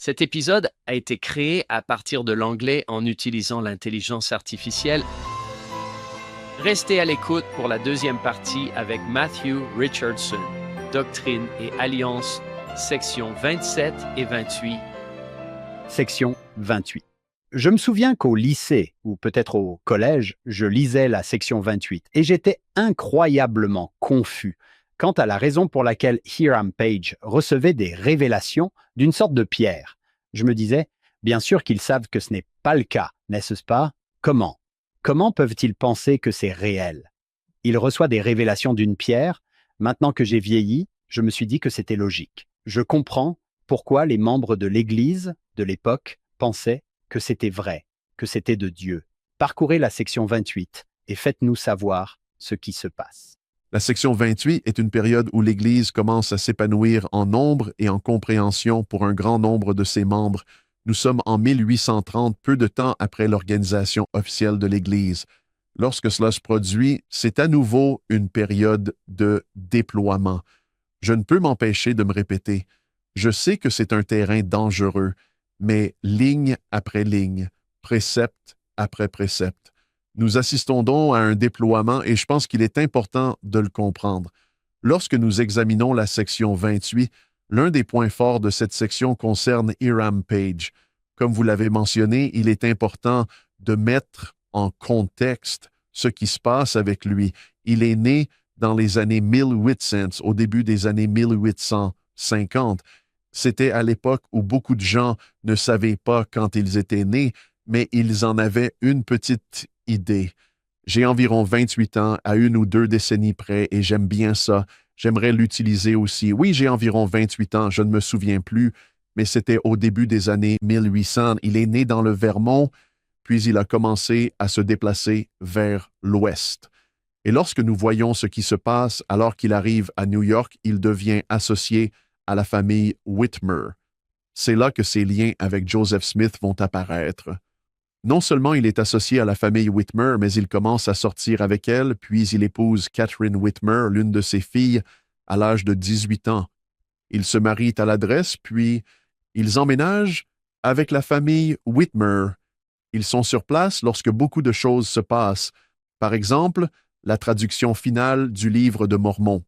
Cet épisode a été créé à partir de l'anglais en utilisant l'intelligence artificielle. Restez à l'écoute pour la deuxième partie avec Matthew Richardson, Doctrine et Alliance, sections 27 et 28. Section 28. Je me souviens qu'au lycée, ou peut-être au collège, je lisais la section 28 et j'étais incroyablement confus quant à la raison pour laquelle Hiram Page recevait des révélations d'une sorte de pierre. Je me disais, bien sûr qu'ils savent que ce n'est pas le cas, n'est-ce pas? Comment? Comment peuvent-ils penser que c'est réel? Il reçoit des révélations d'une pierre. Maintenant que j'ai vieilli, je me suis dit que c'était logique. Je comprends pourquoi les membres de l'Église de l'époque pensaient que c'était vrai, que c'était de Dieu. Parcourez la section 28 et faites-nous savoir ce qui se passe. La section 28 est une période où l'Église commence à s'épanouir en nombre et en compréhension pour un grand nombre de ses membres. Nous sommes en 1830, peu de temps après l'organisation officielle de l'Église. Lorsque cela se produit, c'est à nouveau une période de déploiement. Je ne peux m'empêcher de me répéter. Je sais que c'est un terrain dangereux, mais ligne après ligne, précepte après précepte. Nous assistons donc à un déploiement et je pense qu'il est important de le comprendre. Lorsque nous examinons la section 28, l'un des points forts de cette section concerne Hiram Page. Comme vous l'avez mentionné, il est important de mettre en contexte ce qui se passe avec lui. Il est né dans les années 1800, au début des années 1850. C'était à l'époque où beaucoup de gens ne savaient pas quand ils étaient nés, mais ils en avaient une petite idée. J'ai environ 28 ans, à 1 ou 2 décennies près, et j'aime bien ça. J'aimerais l'utiliser aussi. Oui, j'ai environ 28 ans, je ne me souviens plus, mais c'était au début des années 1800. Il est né dans le Vermont, puis il a commencé à se déplacer vers l'ouest. Et lorsque nous voyons ce qui se passe alors qu'il arrive à New York, il devient associé à la famille Whitmer. C'est là que ses liens avec Joseph Smith vont apparaître. Non seulement il est associé à la famille Whitmer, mais il commence à sortir avec elle, puis il épouse Catherine Whitmer, l'une de ses filles, à l'âge de 18 ans. Ils se marient à l'adresse, puis ils emménagent avec la famille Whitmer. Ils sont sur place lorsque beaucoup de choses se passent. Par exemple, la traduction finale du livre de Mormon.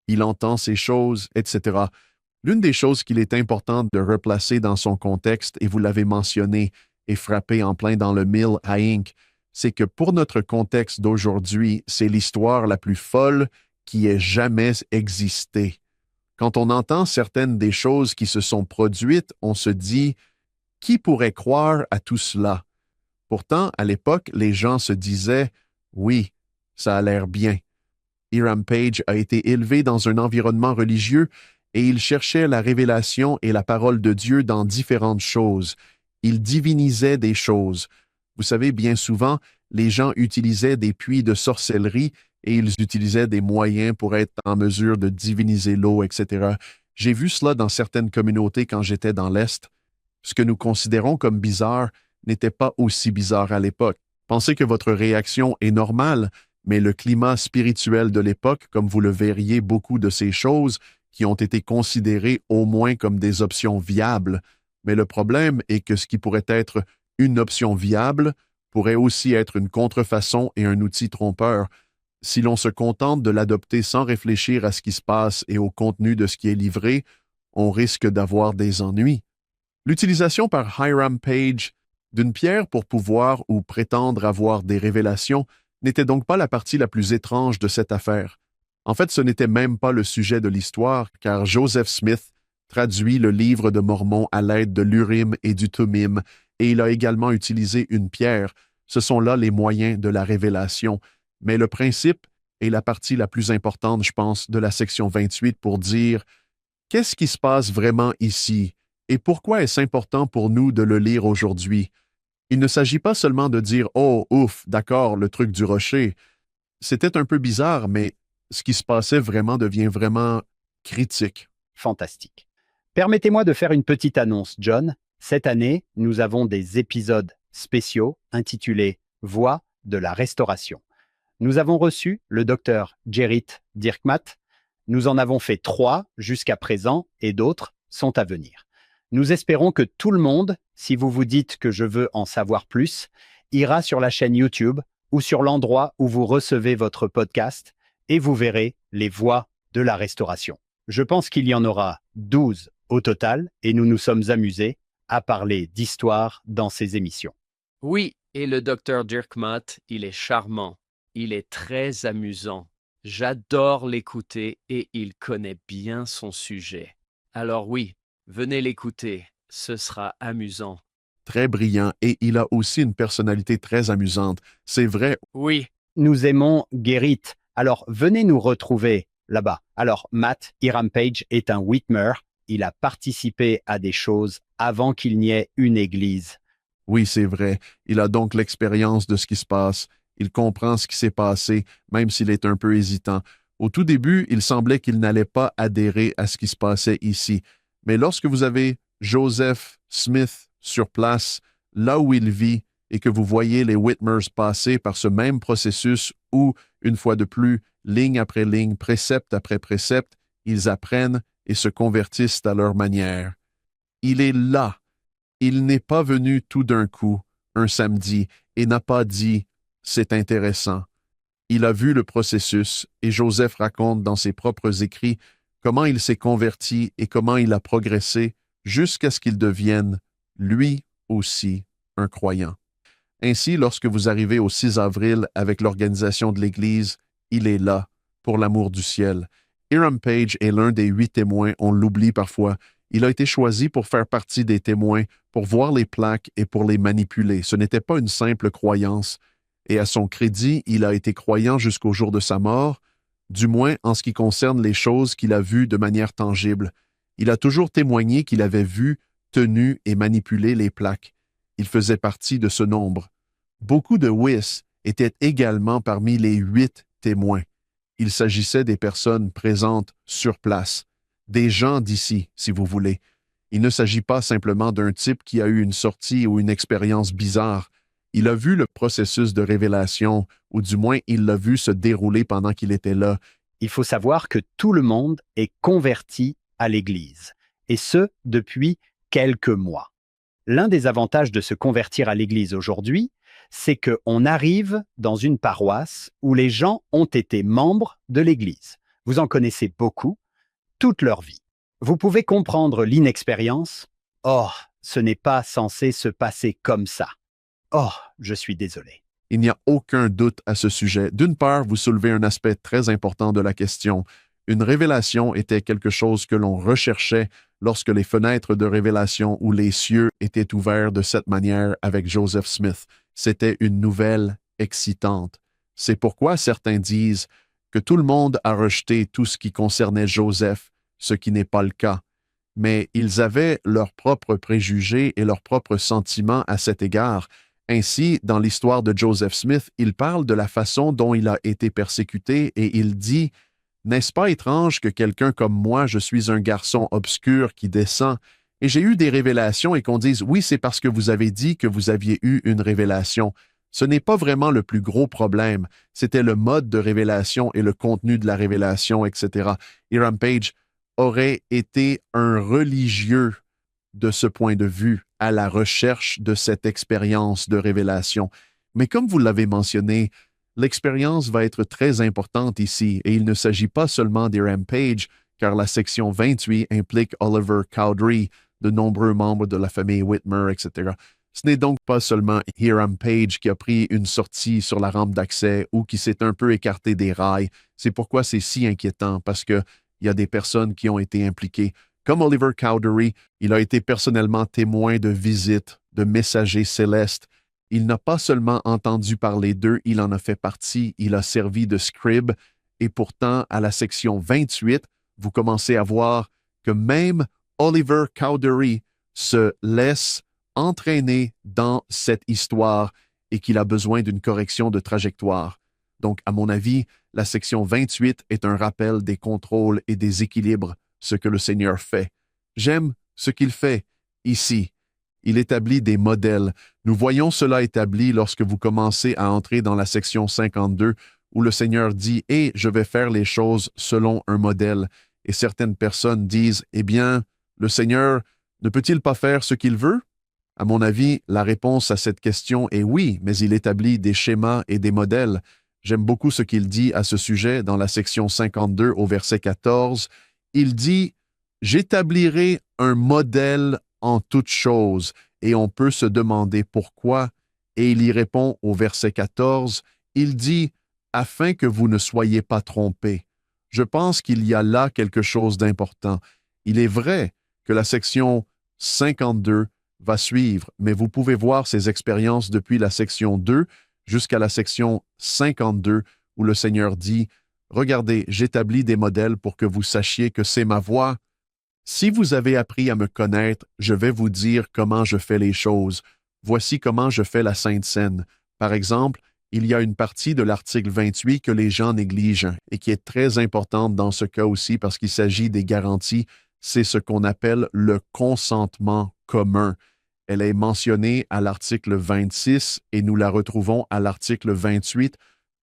Il entend ces choses, etc. L'une des choses qu'il est important de replacer dans son contexte, et vous l'avez mentionné, et frappé en plein dans le mille à Inc., c'est que pour notre contexte d'aujourd'hui, c'est l'histoire la plus folle qui ait jamais existé. Quand on entend certaines des choses qui se sont produites, on se dit « Qui pourrait croire à tout cela? » Pourtant, à l'époque, les gens se disaient « Oui, ça a l'air bien. » Hiram Page a été élevé dans un environnement religieux et il cherchait la révélation et la parole de Dieu dans différentes choses. Il divinisait des choses. Vous savez, bien souvent, les gens utilisaient des puits de sorcellerie et ils utilisaient des moyens pour être en mesure de diviniser l'eau, etc. J'ai vu cela dans certaines communautés quand j'étais dans l'Est. Ce que nous considérons comme bizarre n'était pas aussi bizarre à l'époque. Pensez que votre réaction est normale, mais le climat spirituel de l'époque, comme vous le verriez, beaucoup de ces choses qui ont été considérées au moins comme des options viables. Mais le problème est que ce qui pourrait être une option viable pourrait aussi être une contrefaçon et un outil trompeur. Si l'on se contente de l'adopter sans réfléchir à ce qui se passe et au contenu de ce qui est livré, on risque d'avoir des ennuis. L'utilisation par Hiram Page d'une pierre pour pouvoir ou prétendre avoir des révélations n'était donc pas la partie la plus étrange de cette affaire. En fait, ce n'était même pas le sujet de l'histoire, car Joseph Smith traduit le livre de Mormon à l'aide de l'Urim et du Thummim, et il a également utilisé une pierre. Ce sont là les moyens de la révélation. Mais le principe est la partie la plus importante, je pense, de la section 28 pour dire qu'est-ce qui se passe vraiment ici et pourquoi est-ce important pour nous de le lire aujourd'hui. Il ne s'agit pas seulement de dire « Oh, ouf, d'accord, le truc du rocher ». C'était un peu bizarre, mais ce qui se passait vraiment devient vraiment critique. Fantastique. Permettez-moi de faire une petite annonce, John. Cette année, nous avons des épisodes spéciaux intitulés « Voix de la Restauration ». Nous avons reçu le docteur Gerrit Dirkmaat. Nous en avons fait 3 jusqu'à présent et d'autres sont à venir. Nous espérons que tout le monde, si vous vous dites que je veux en savoir plus, ira sur la chaîne YouTube ou sur l'endroit où vous recevez votre podcast et vous verrez les voies de la restauration. Je pense qu'il y en aura 12 au total et nous nous sommes amusés à parler d'histoire dans ces émissions. Oui, et le docteur Dirk Mott, il est charmant, il est très amusant. J'adore l'écouter et il connaît bien son sujet. Alors oui, venez l'écouter, ce sera amusant. Très brillant et il a aussi une personnalité très amusante. C'est vrai. Oui, Nous aimons Gerrit, alors venez nous retrouver là-bas. Alors Matt, Hiram Page est un Whitmer, il a participé à des choses avant qu'il n'y ait une église. Oui, c'est vrai. Il a donc l'expérience de ce qui se passe. Il comprend ce qui s'est passé, même s'il est un peu hésitant. Au tout début, il semblait qu'il n'allait pas adhérer à ce qui se passait ici. Mais lorsque vous avez Joseph Smith sur place, là où il vit, et que vous voyez les Whitmers passer par ce même processus où, une fois de plus, ligne après ligne, précepte après précepte, ils apprennent et se convertissent à leur manière. Il est là. Il n'est pas venu tout d'un coup, un samedi, et n'a pas dit « c'est intéressant ». Il a vu le processus, et Joseph raconte dans ses propres écrits comment il s'est converti et comment il a progressé jusqu'à ce qu'il devienne, lui aussi, un croyant. Ainsi, lorsque vous arrivez au 6 avril avec l'organisation de l'Église, il est là, pour l'amour du ciel. Hiram Page est l'un des 8 témoins, on l'oublie parfois. Il a été choisi pour faire partie des témoins, pour voir les plaques et pour les manipuler. Ce n'était pas une simple croyance. Et à son crédit, il a été croyant jusqu'au jour de sa mort, du moins en ce qui concerne les choses qu'il a vues de manière tangible. Il a toujours témoigné qu'il avait vu, tenu et manipulé les plaques. Il faisait partie de ce nombre. Beaucoup de WIS étaient également parmi les 8 témoins. Il s'agissait des personnes présentes sur place, des gens d'ici, si vous voulez. Il ne s'agit pas simplement d'un type qui a eu une sortie ou une expérience bizarre. Il a vu le processus de révélation, ou du moins il l'a vu se dérouler pendant qu'il était là. Il faut savoir que tout le monde est converti à l'Église, et ce, depuis quelques mois. L'un des avantages de se convertir à l'Église aujourd'hui, c'est qu'on arrive dans une paroisse où les gens ont été membres de l'Église. Vous en connaissez beaucoup, toute leur vie. Vous pouvez comprendre l'inexpérience. Oh, ce n'est pas censé se passer comme ça. Oh, je suis désolé. Il n'y a aucun doute à ce sujet. D'une part, vous soulevez un aspect très important de la question. Une révélation était quelque chose que l'on recherchait lorsque les fenêtres de révélation ou les cieux étaient ouverts de cette manière avec Joseph Smith. C'était une nouvelle excitante. C'est pourquoi certains disent que tout le monde a rejeté tout ce qui concernait Joseph, ce qui n'est pas le cas. Mais ils avaient leurs propres préjugés et leurs propres sentiments à cet égard. Ainsi, dans l'histoire de Joseph Smith, il parle de la façon dont il a été persécuté et il dit « N'est-ce pas étrange que quelqu'un comme moi, je suis un garçon obscur qui descend, et j'ai eu des révélations et qu'on dise « Oui, c'est parce que vous avez dit que vous aviez eu une révélation ». Ce n'est pas vraiment le plus gros problème. C'était le mode de révélation et le contenu de la révélation, etc. Hiram Page aurait été un religieux de ce point de vue à la recherche de cette expérience de révélation. Mais comme vous l'avez mentionné, l'expérience va être très importante ici et il ne s'agit pas seulement d'Hiram Page, car la section 28 implique Oliver Cowdery, de nombreux membres de la famille Whitmer, etc. Ce n'est donc pas seulement Hiram Page qui a pris une sortie sur la rampe d'accès ou qui s'est un peu écarté des rails. C'est pourquoi c'est si inquiétant, parce qu'il y a des personnes qui ont été impliquées. Comme Oliver Cowdery, il a été personnellement témoin de visites, de messagers célestes. Il n'a pas seulement entendu parler d'eux, il en a fait partie, il a servi de scribe, et pourtant, à la section 28, vous commencez à voir que même Oliver Cowdery se laisse entraîner dans cette histoire et qu'il a besoin d'une correction de trajectoire. Donc, à mon avis, la section 28 est un rappel des contrôles et des équilibres, ce que le Seigneur fait. J'aime ce qu'il fait ici. Il établit des modèles. Nous voyons cela établi lorsque vous commencez à entrer dans la section 52, où le Seigneur dit « Et je vais faire les choses selon un modèle ». Et certaines personnes disent « Eh bien, le Seigneur Ne peut-il pas faire ce qu'il veut? À mon avis, la réponse à cette question est oui, mais il établit des schémas et des modèles. J'aime beaucoup ce qu'il dit à ce sujet dans la section 52 au verset 14. Il dit « J'établirai un modèle en toutes choses » et on peut se demander pourquoi. Et il y répond au verset 14, il dit « Afin que vous ne soyez pas trompés ». Je pense qu'il y a là quelque chose d'important. Il est vrai que la section 52 va suivre, mais vous pouvez voir ces expériences depuis la section 2 jusqu'à la section 52 où le Seigneur dit « Regardez, j'établis des modèles pour que vous sachiez que c'est ma voix. Si vous avez appris à me connaître, je vais vous dire comment je fais les choses. Voici comment je fais la Sainte Seine. Par exemple, il y a une partie de l'article 28 que les gens négligent et qui est très importante dans ce cas aussi parce qu'il s'agit des garanties. C'est ce qu'on appelle le consentement commun. Elle est mentionnée à l'article 26 et nous la retrouvons à l'article 28.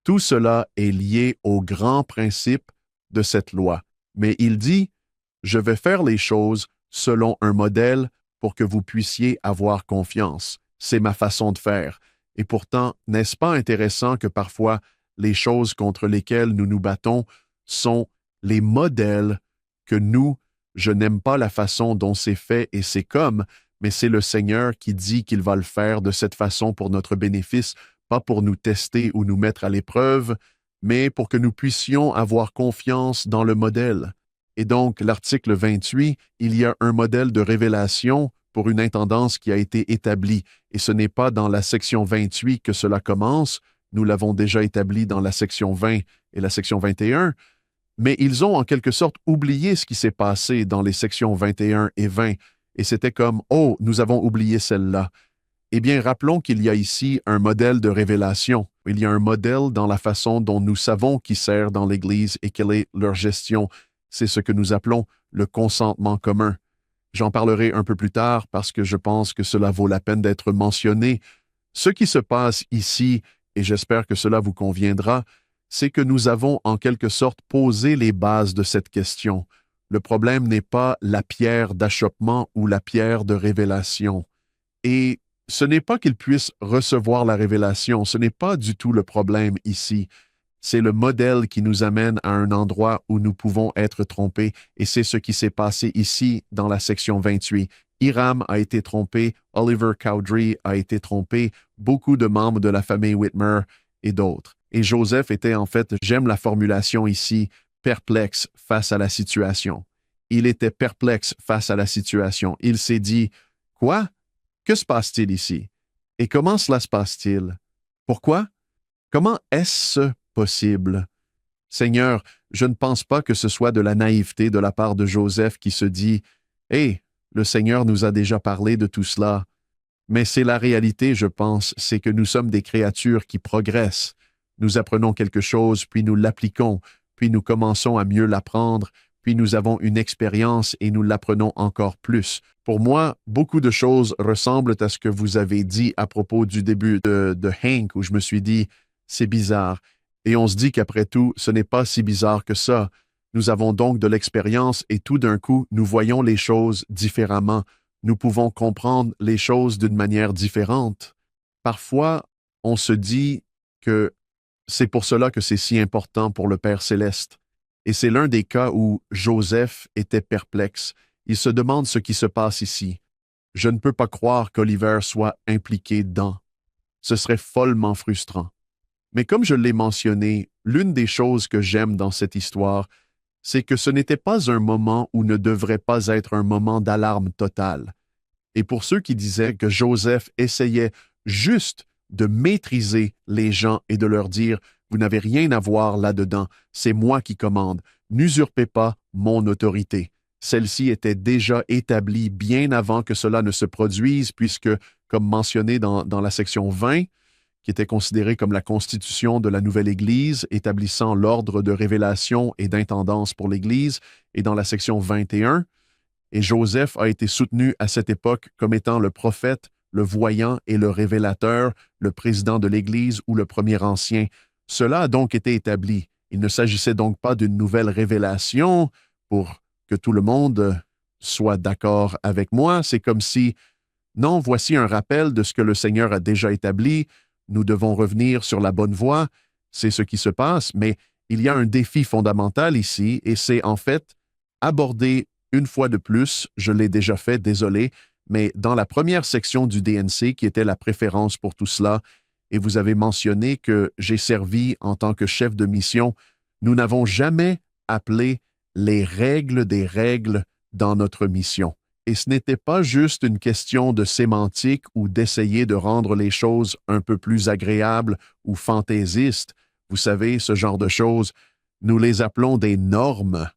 Tout cela est lié au grand principe de cette loi. Mais il dit « Je vais faire les choses selon un modèle pour que vous puissiez avoir confiance. C'est ma façon de faire. » Et pourtant, n'est-ce pas intéressant que parfois les choses contre lesquelles nous nous battons sont les modèles que nous, je n'aime pas la façon dont c'est fait et c'est comme, mais c'est le Seigneur qui dit qu'il va le faire de cette façon pour notre bénéfice, pas pour nous tester ou nous mettre à l'épreuve, mais pour que nous puissions avoir confiance dans le modèle. Et donc, l'article 28, il y a un modèle de révélation pour une intendance qui a été établie. Et ce n'est pas dans la section 28 que cela commence, nous l'avons déjà établi dans la section 20 et la section 21, mais ils ont en quelque sorte oublié ce qui s'est passé dans les sections 21 et 20, et c'était comme « Oh, nous avons oublié celle-là ». Eh bien, rappelons qu'il y a ici un modèle de révélation. Il y a un modèle dans la façon dont nous savons qui sert dans l'Église et quelle est leur gestion. C'est ce que nous appelons le consentement commun. J'en parlerai un peu plus tard parce que je pense que cela vaut la peine d'être mentionné. Ce qui se passe ici, et j'espère que cela vous conviendra, c'est que nous avons en quelque sorte posé les bases de cette question. Le problème n'est pas la pierre d'achoppement ou la pierre de révélation. Et ce n'est pas qu'il puisse recevoir la révélation, ce n'est pas du tout le problème ici. C'est le modèle qui nous amène à un endroit où nous pouvons être trompés, et c'est ce qui s'est passé ici dans la section 28. Hiram a été trompé, Oliver Cowdery a été trompé, beaucoup de membres de la famille Whitmer et d'autres. Et Joseph était en fait, j'aime la formulation ici, perplexe face à la situation. Il était perplexe face à la situation. Il s'est dit, « Quoi? Que se passe-t-il ici? Et comment cela se passe-t-il? Pourquoi? Comment est-ce possible? Seigneur, je ne pense pas que ce soit de la naïveté de la part de Joseph qui se dit « Hé, le Seigneur nous a déjà parlé de tout cela. » Mais c'est la réalité, je pense, c'est que nous sommes des créatures qui progressent. Nous apprenons quelque chose, puis nous l'appliquons, puis nous commençons à mieux l'apprendre, puis nous avons une expérience et nous l'apprenons encore plus. Pour moi, beaucoup de choses ressemblent à ce que vous avez dit à propos du début de Hank, où je me suis dit « c'est bizarre ». Et on se dit qu'après tout, ce n'est pas si bizarre que ça. Nous avons donc de l'expérience et tout d'un coup, nous voyons les choses différemment. Nous pouvons comprendre les choses d'une manière différente. Parfois, on se dit que c'est pour cela que c'est si important pour le Père céleste. Et c'est l'un des cas où Joseph était perplexe. Il se demande ce qui se passe ici. Je ne peux pas croire qu'Oliver soit impliqué dedans. Ce serait follement frustrant. Mais comme je l'ai mentionné, l'une des choses que j'aime dans cette histoire, c'est que ce n'était pas un moment où ne devrait pas être un moment d'alarme totale. Et pour ceux qui disaient que Joseph essayait juste de maîtriser les gens et de leur dire « Vous n'avez rien à voir là-dedans, c'est moi qui commande, n'usurpez pas mon autorité ». Celle-ci était déjà établie bien avant que cela ne se produise, puisque, comme mentionné dans la section 20, qui était considérée comme la constitution de la nouvelle Église, établissant l'ordre de révélation et d'intendance pour l'Église, et dans la section 21, et Joseph a été soutenu à cette époque comme étant le prophète, le voyant et le révélateur, le président de l'Église ou le premier ancien. Cela a donc été établi. Il ne s'agissait donc pas d'une nouvelle révélation pour que tout le monde soient d'accord avec moi. C'est comme si, non, voici un rappel de ce que le Seigneur a déjà établi. Nous devons revenir sur la bonne voie. C'est ce qui se passe, mais il y a un défi fondamental ici, et c'est en fait aborder une fois de plus, je l'ai déjà fait, désolé, mais dans la première section du DNC, qui était la préférence pour tout cela, et vous avez mentionné que j'ai servi en tant que chef de mission, nous n'avons jamais appelé les règles des règles dans notre mission. Et ce n'était pas juste une question de sémantique ou d'essayer de rendre les choses un peu plus agréables ou fantaisistes. Vous savez, ce genre de choses, nous les appelons des normes.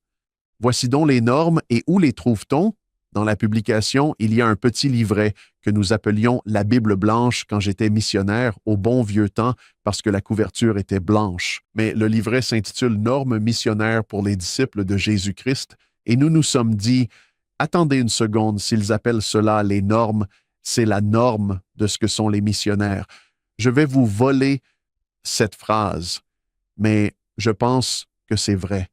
Voici donc les normes et où les trouve-t-on? Dans la publication, il y a un petit livret que nous appelions la Bible blanche quand j'étais missionnaire au bon vieux temps parce que la couverture était blanche. Mais le livret s'intitule Normes missionnaires pour les disciples de Jésus-Christ et nous nous sommes dit, attendez une seconde, s'ils appellent cela les normes, c'est la norme de ce que sont les missionnaires. Je vais vous voler cette phrase, mais je pense que c'est vrai.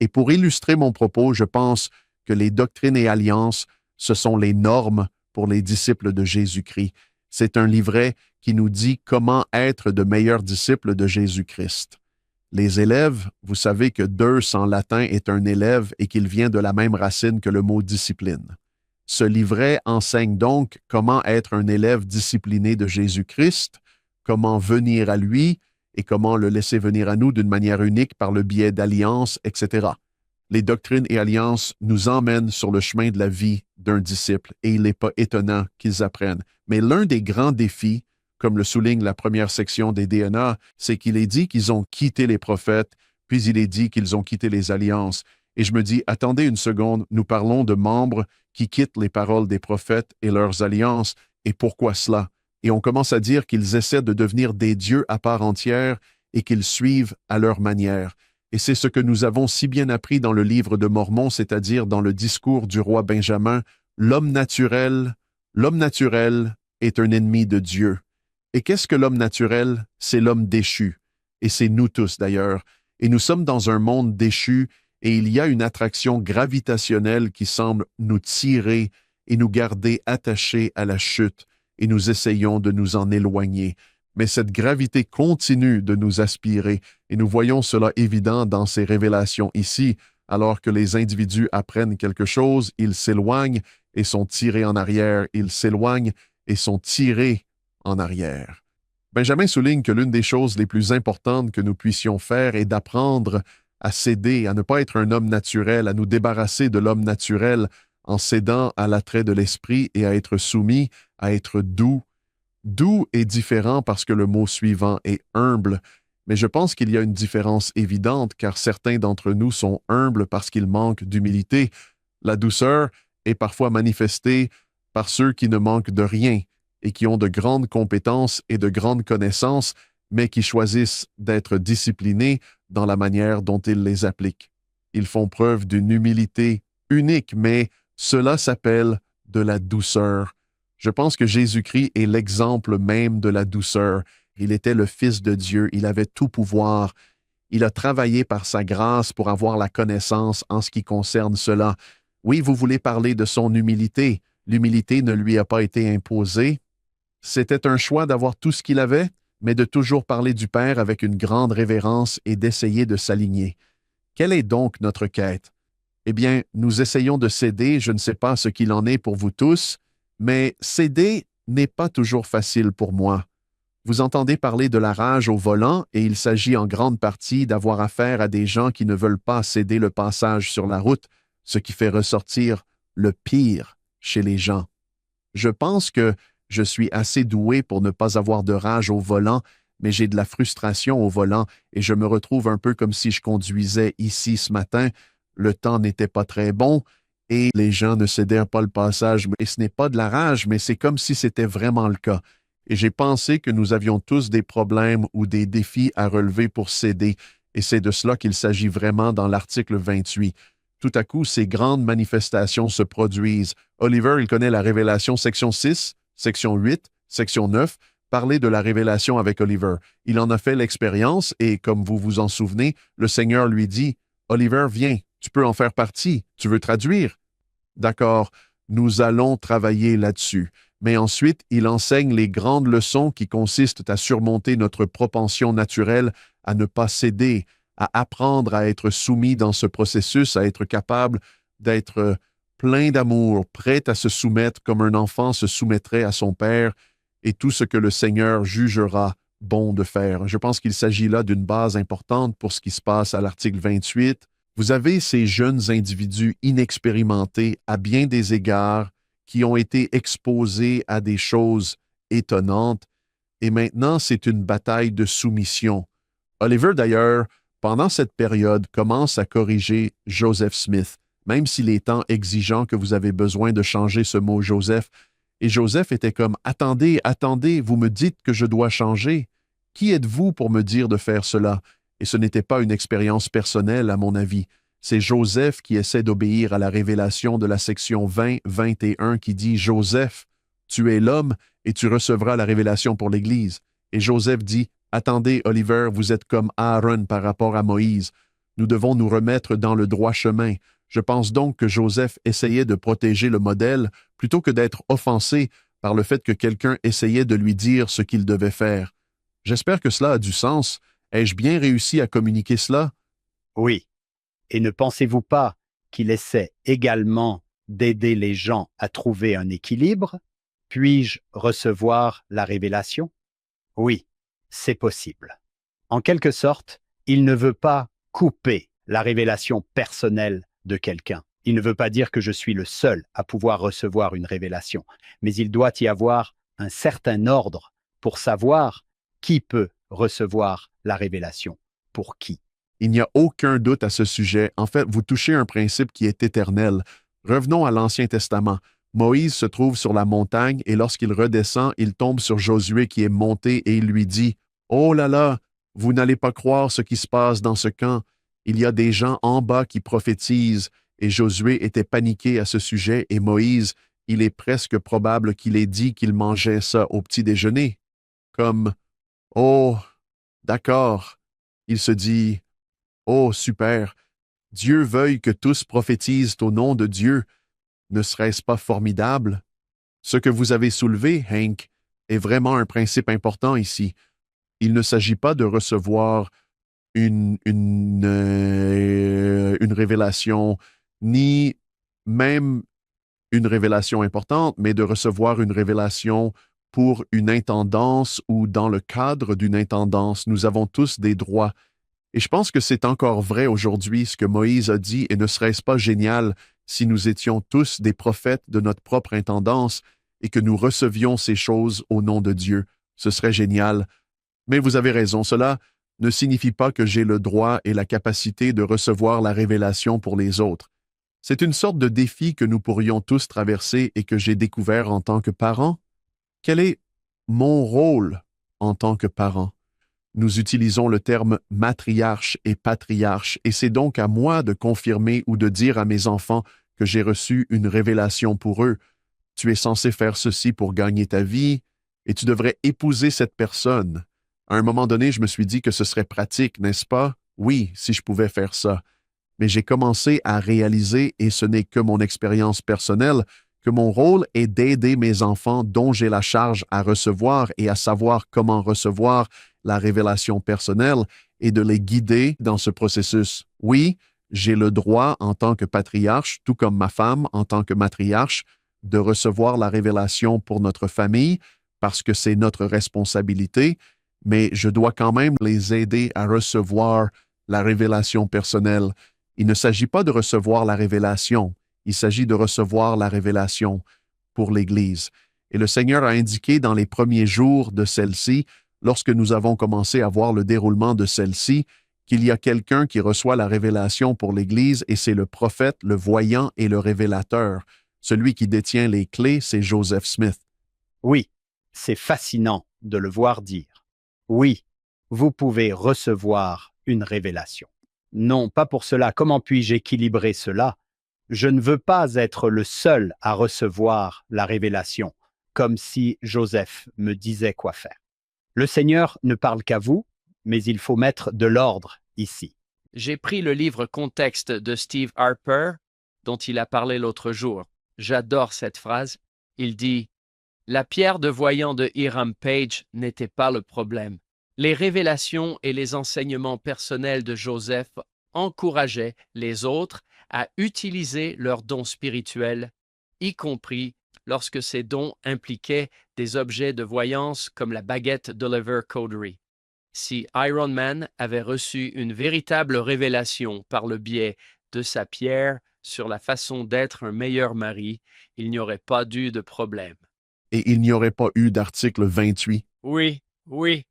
Et pour illustrer mon propos, je pense que les doctrines et alliances, ce sont les normes pour les disciples de Jésus-Christ. C'est un livret qui nous dit comment être de meilleurs disciples de Jésus-Christ. Les élèves, vous savez que deux en latin est un élève et qu'il vient de la même racine que le mot discipline. Ce livret enseigne donc comment être un élève discipliné de Jésus-Christ, comment venir à lui et comment le laisser venir à nous d'une manière unique par le biais d'alliances, etc. Les doctrines et alliances nous emmènent sur le chemin de la vie d'un disciple et il n'est pas étonnant qu'ils apprennent. Mais l'un des grands défis, comme le souligne la première section des DNA, c'est qu'il est dit qu'ils ont quitté les prophètes, puis il est dit qu'ils ont quitté les alliances. Et je me dis, attendez une seconde, nous parlons de membres qui quittent les paroles des prophètes et leurs alliances, et pourquoi cela? Et on commence à dire qu'ils essaient de devenir des dieux à part entière et qu'ils suivent à leur manière. Et c'est ce que nous avons si bien appris dans le livre de Mormon, c'est-à-dire dans le discours du roi Benjamin, l'homme naturel est un ennemi de Dieu. Et qu'est-ce que l'homme naturel? C'est l'homme déchu. Et c'est nous tous d'ailleurs. Et nous sommes dans un monde déchu et il y a une attraction gravitationnelle qui semble nous tirer et nous garder attachés à la chute et nous essayons de nous en éloigner. Mais cette gravité continue de nous aspirer et nous voyons cela évident dans ces révélations ici. Alors que les individus apprennent quelque chose, ils s'éloignent et sont tirés en arrière. Ils s'éloignent et sont tirés en arrière. Benjamin souligne que l'une des choses les plus importantes que nous puissions faire est d'apprendre à céder, à ne pas être un homme naturel, à nous débarrasser de l'homme naturel en cédant à l'attrait de l'esprit et à être soumis, à être doux. Doux est différent parce que le mot suivant est humble, mais je pense qu'il y a une différence évidente car certains d'entre nous sont humbles parce qu'ils manquent d'humilité. La douceur est parfois manifestée par ceux qui ne manquent de rien et qui ont de grandes compétences et de grandes connaissances, mais qui choisissent d'être disciplinés dans la manière dont ils les appliquent. Ils font preuve d'une humilité unique, mais cela s'appelle de la douceur. Je pense que Jésus-Christ est l'exemple même de la douceur. Il était le Fils de Dieu, il avait tout pouvoir. Il a travaillé par sa grâce pour avoir la connaissance en ce qui concerne cela. Oui, vous voulez parler de son humilité. L'humilité ne lui a pas été imposée. C'était un choix d'avoir tout ce qu'il avait, mais de toujours parler du Père avec une grande révérence et d'essayer de s'aligner. Quelle est donc notre quête? Eh bien, nous essayons de céder, je ne sais pas ce qu'il en est pour vous tous, mais céder n'est pas toujours facile pour moi. Vous entendez parler de la rage au volant et il s'agit en grande partie d'avoir affaire à des gens qui ne veulent pas céder le passage sur la route, ce qui fait ressortir le pire chez les gens. Je pense que je suis assez doué pour ne pas avoir de rage au volant, mais j'ai de la frustration au volant et je me retrouve un peu comme si je conduisais ici ce matin. Le temps n'était pas très bon et les gens ne cédaient pas le passage. Et ce n'est pas de la rage, mais c'est comme si c'était vraiment le cas. Et j'ai pensé que nous avions tous des problèmes ou des défis à relever pour céder. Et c'est de cela qu'il s'agit vraiment dans l'article 28. Tout à coup, ces grandes manifestations se produisent. Oliver, il connaît la Révélation section 6, section 8, section 9, parler de la révélation avec Oliver. Il en a fait l'expérience et, comme vous vous en souvenez, le Seigneur lui dit « Oliver, viens, tu peux en faire partie, tu veux traduire? » D'accord, nous allons travailler là-dessus. Mais ensuite, il enseigne les grandes leçons qui consistent à surmonter notre propension naturelle à ne pas céder, à apprendre à être soumis dans ce processus, à être capable d'être plein d'amour, prêt à se soumettre comme un enfant se soumettrait à son père, et tout ce que le Seigneur jugera bon de faire. Je pense qu'il s'agit là d'une base importante pour ce qui se passe à l'article 28. Vous avez ces jeunes individus inexpérimentés à bien des égards qui ont été exposés à des choses étonnantes, et maintenant c'est une bataille de soumission. Oliver, d'ailleurs, pendant cette période, commence à corriger Joseph Smith, même s'il est tant exigeant que vous avez besoin de changer ce mot Joseph. Et Joseph était comme « Attendez, attendez, vous me dites que je dois changer. Qui êtes-vous pour me dire de faire cela? » Et ce n'était pas une expérience personnelle, à mon avis. C'est Joseph qui essaie d'obéir à la révélation de la section 20-21 qui dit « Joseph, tu es l'homme et tu recevras la révélation pour l'Église. » Et Joseph dit « Attendez, Oliver, vous êtes comme Aaron par rapport à Moïse. Nous devons nous remettre dans le droit chemin. » Je pense donc que Joseph essayait de protéger le modèle plutôt que d'être offensé par le fait que quelqu'un essayait de lui dire ce qu'il devait faire. J'espère que cela a du sens. Ai-je bien réussi à communiquer cela? Oui. Et ne pensez-vous pas qu'il essaie également d'aider les gens à trouver un équilibre? Puis-je recevoir la révélation? Oui, c'est possible. En quelque sorte, il ne veut pas couper la révélation personnelle de quelqu'un. Il ne veut pas dire que je suis le seul à pouvoir recevoir une révélation, mais il doit y avoir un certain ordre pour savoir qui peut recevoir la révélation, pour qui. Il n'y a aucun doute à ce sujet. En fait, vous touchez un principe qui est éternel. Revenons à l'Ancien Testament. Moïse se trouve sur la montagne et lorsqu'il redescend, il tombe sur Josué qui est monté et il lui dit « Oh là là, vous n'allez pas croire ce qui se passe dans ce camp. Il y a des gens en bas qui prophétisent. » Et Josué était paniqué à ce sujet et Moïse, il est presque probable qu'il ait dit qu'il mangeait ça au petit déjeuner. Comme « Oh, d'accord. » Il se dit « Oh, super. Dieu veuille que tous prophétisent au nom de Dieu. Ne serait-ce pas formidable? » Ce que vous avez soulevé, Hank, est vraiment un principe important ici. Il ne s'agit pas de recevoir une révélation, ni même une révélation importante, mais de recevoir une révélation pour une intendance ou dans le cadre d'une intendance. Nous avons tous des droits. Et je pense que c'est encore vrai aujourd'hui ce que Moïse a dit, et ne serait-ce pas génial si nous étions tous des prophètes de notre propre intendance et que nous recevions ces choses au nom de Dieu. Ce serait génial. Mais vous avez raison, cela ne signifie pas que j'ai le droit et la capacité de recevoir la révélation pour les autres. C'est une sorte de défi que nous pourrions tous traverser et que j'ai découvert en tant que parent. Quel est mon rôle en tant que parent? Nous utilisons le terme matriarche et patriarche, et c'est donc à moi de confirmer ou de dire à mes enfants que j'ai reçu une révélation pour eux. Tu es censé faire ceci pour gagner ta vie, et tu devrais épouser cette personne. À un moment donné, je me suis dit que ce serait pratique, n'est-ce pas? Oui, si je pouvais faire ça. Mais j'ai commencé à réaliser, et ce n'est que mon expérience personnelle, que mon rôle est d'aider mes enfants dont j'ai la charge à recevoir et à savoir comment recevoir la révélation personnelle et de les guider dans ce processus. Oui, j'ai le droit en tant que patriarche, tout comme ma femme en tant que matriarche, de recevoir la révélation pour notre famille parce que c'est notre responsabilité, mais je dois quand même les aider à recevoir la révélation personnelle. Il ne s'agit pas de recevoir la révélation, il s'agit de recevoir la révélation pour l'Église. Et le Seigneur a indiqué dans les premiers jours de celle-ci, lorsque nous avons commencé à voir le déroulement de celle-ci, qu'il y a quelqu'un qui reçoit la révélation pour l'Église et c'est le prophète, le voyant et le révélateur. Celui qui détient les clés, c'est Joseph Smith. Oui, c'est fascinant de le voir dire. Oui, vous pouvez recevoir une révélation. Non, pas pour cela. Comment puis-je équilibrer cela? Je ne veux pas être le seul à recevoir la révélation, comme si Joseph me disait quoi faire. Le Seigneur ne parle qu'à vous, mais il faut mettre de l'ordre ici. J'ai pris le livre Contexte de Steve Harper dont il a parlé l'autre jour. J'adore cette phrase. Il dit « La pierre de voyant de Hiram Page n'était pas le problème. Les révélations et les enseignements personnels de Joseph encourageaient les autres à utiliser leurs dons spirituels, y compris lorsque ces dons impliquaient des objets de voyance comme la baguette d'Oliver Cowdery. Si Iron Man avait reçu une véritable révélation par le biais de sa pierre sur la façon d'être un meilleur mari, il n'y aurait pas eu de problème. » Et il n'y aurait pas eu d'article 28. Oui, oui.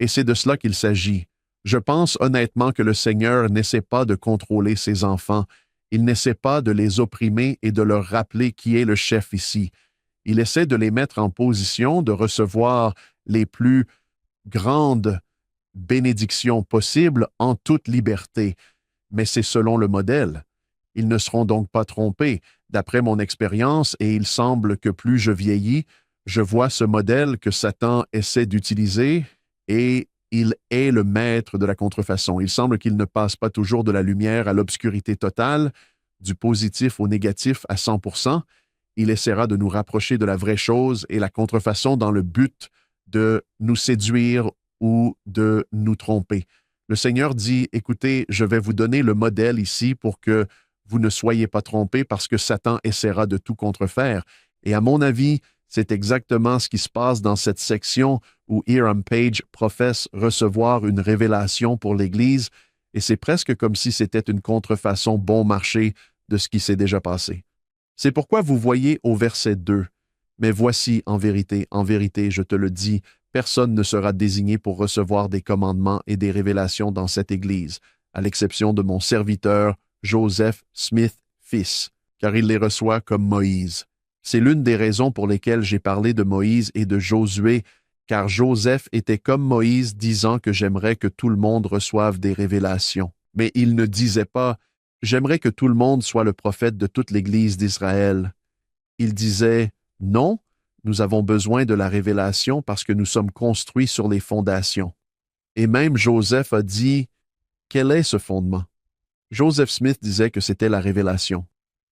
Et c'est de cela qu'il s'agit. Je pense honnêtement que le Seigneur n'essaie pas de contrôler ses enfants. Il n'essaie pas de les opprimer et de leur rappeler qui est le chef ici. Il essaie de les mettre en position de recevoir les plus grandes bénédictions possibles en toute liberté. Mais c'est selon le modèle. Ils ne seront donc pas trompés. D'après mon expérience, et il semble que plus je vieillis, je vois ce modèle que Satan essaie d'utiliser et il est le maître de la contrefaçon. Il semble qu'il ne passe pas toujours de la lumière à l'obscurité totale, du positif au négatif à 100%. Il essaiera de nous rapprocher de la vraie chose et la contrefaçon dans le but de nous séduire ou de nous tromper. Le Seigneur dit, écoutez, je vais vous donner le modèle ici pour que vous ne soyez pas trompés parce que Satan essaiera de tout contrefaire. Et à mon avis, c'est exactement ce qui se passe dans cette section où Hiram Page professe recevoir une révélation pour l'Église, et c'est presque comme si c'était une contrefaçon bon marché de ce qui s'est déjà passé. C'est pourquoi vous voyez au verset 2, « Mais voici, en vérité, je te le dis, personne ne sera désigné pour recevoir des commandements et des révélations dans cette Église, à l'exception de mon serviteur Joseph Smith, fils, car il les reçoit comme Moïse. » C'est l'une des raisons pour lesquelles j'ai parlé de Moïse et de Josué, car Joseph était comme Moïse disant que j'aimerais que tout le monde reçoive des révélations. Mais il ne disait pas « j'aimerais que tout le monde soit le prophète de toute l'Église d'Israël ». Il disait « non, nous avons besoin de la révélation parce que nous sommes construits sur les fondations. » Et même Joseph a dit « quel est ce fondement ?» Joseph Smith disait que c'était la révélation.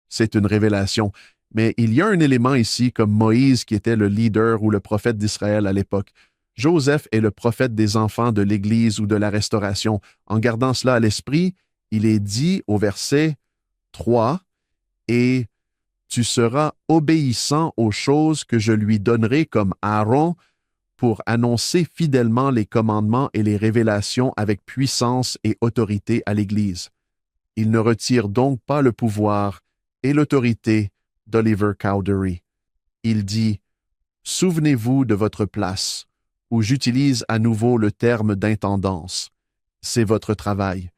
C'est une révélation. Mais il y a un élément ici, comme Moïse qui était le leader ou le prophète d'Israël à l'époque. Joseph est le prophète des enfants de l'Église ou de la Restauration. En gardant cela à l'esprit, il est dit au verset 3, « Et tu seras obéissant aux choses que je lui donnerai comme Aaron pour annoncer fidèlement les commandements et les révélations avec puissance et autorité à l'Église. » Il ne retire donc pas le pouvoir et l'autorité d'Oliver Cowdery. Il dit « Souvenez-vous de votre place » ou j'utilise à nouveau le terme d'intendance. C'est votre travail.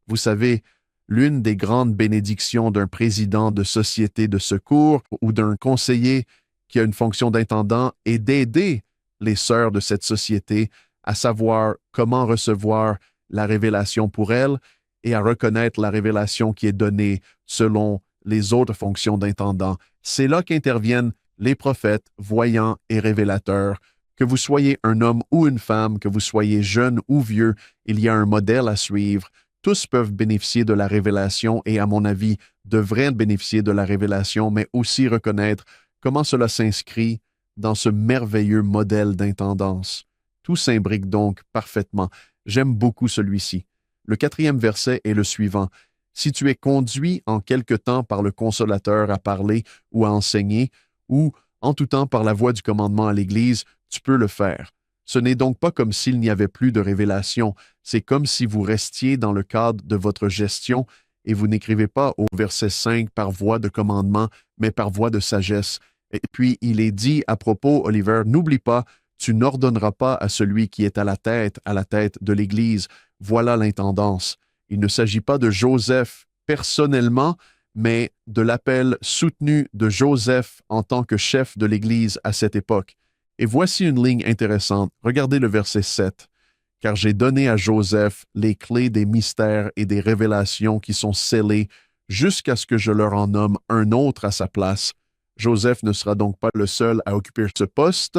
Vous savez, l'une des grandes bénédictions d'un président de société de secours ou d'un conseiller qui a une fonction d'intendant est d'aider les sœurs de cette société à savoir comment recevoir la révélation pour elles et à reconnaître la révélation qui est donnée selon les autres fonctions d'intendant. C'est là qu'interviennent les prophètes, voyants et révélateurs. Que vous soyez un homme ou une femme, que vous soyez jeune ou vieux, il y a un modèle à suivre. Tous peuvent bénéficier de la révélation et, à mon avis, devraient bénéficier de la révélation, mais aussi reconnaître comment cela s'inscrit dans ce merveilleux modèle d'intendance. Tout s'imbrique donc parfaitement. J'aime beaucoup celui-ci. Le 4e verset est le suivant. Si tu es conduit en quelque temps par le consolateur à parler ou à enseigner, ou en tout temps par la voix du commandement à l'Église, tu peux le faire. Ce n'est donc pas comme s'il n'y avait plus de révélation, c'est comme si vous restiez dans le cadre de votre gestion et vous n'écrivez pas au verset 5 par voie de commandement, mais par voie de sagesse. Et puis il est dit à propos, Oliver, n'oublie pas, tu n'ordonneras pas à celui qui est à la tête de l'Église. Voilà l'intendance. Il ne s'agit pas de Joseph personnellement, mais de l'appel soutenu de Joseph en tant que chef de l'Église à cette époque. Et voici une ligne intéressante. Regardez le verset 7. « Car j'ai donné à Joseph les clés des mystères et des révélations qui sont scellées jusqu'à ce que je leur en nomme un autre à sa place. Joseph ne sera donc pas le seul à occuper ce poste.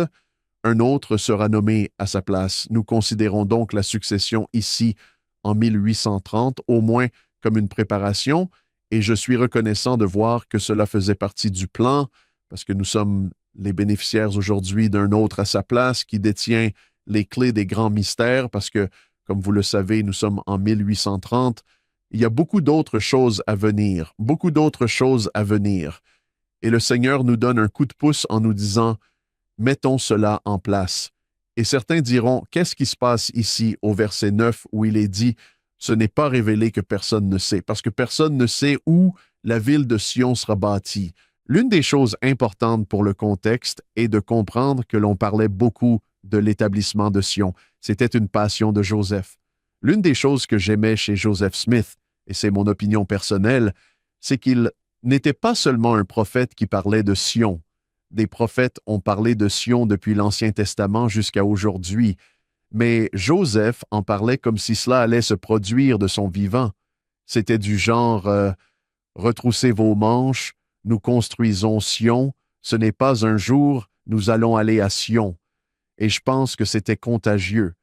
Un autre sera nommé à sa place. Nous considérons donc la succession ici en 1830, au moins comme une préparation, Et je suis reconnaissant de voir que cela faisait partie du plan, parce que nous sommes les bénéficiaires aujourd'hui d'un autre à sa place qui détient les clés des grands mystères, parce que, comme vous le savez, nous sommes en 1830. Il y a beaucoup d'autres choses à venir, beaucoup d'autres choses à venir. Et le Seigneur nous donne un coup de pouce en nous disant, mettons cela en place. Et certains diront, qu'est-ce qui se passe ici au verset 9 où il est dit, ce n'est pas révélé que personne ne sait, parce que personne ne sait où la ville de Sion sera bâtie. L'une des choses importantes pour le contexte est de comprendre que l'on parlait beaucoup de l'établissement de Sion. C'était une passion de Joseph. L'une des choses que j'aimais chez Joseph Smith, et c'est mon opinion personnelle, c'est qu'il n'était pas seulement un prophète qui parlait de Sion. Des prophètes ont parlé de Sion depuis l'Ancien Testament jusqu'à aujourd'hui, mais Joseph en parlait comme si cela allait se produire de son vivant. C'était du genre retroussez vos manches, nous construisons Sion, ce n'est pas un jour, nous allons aller à Sion. Et je pense que c'était contagieux.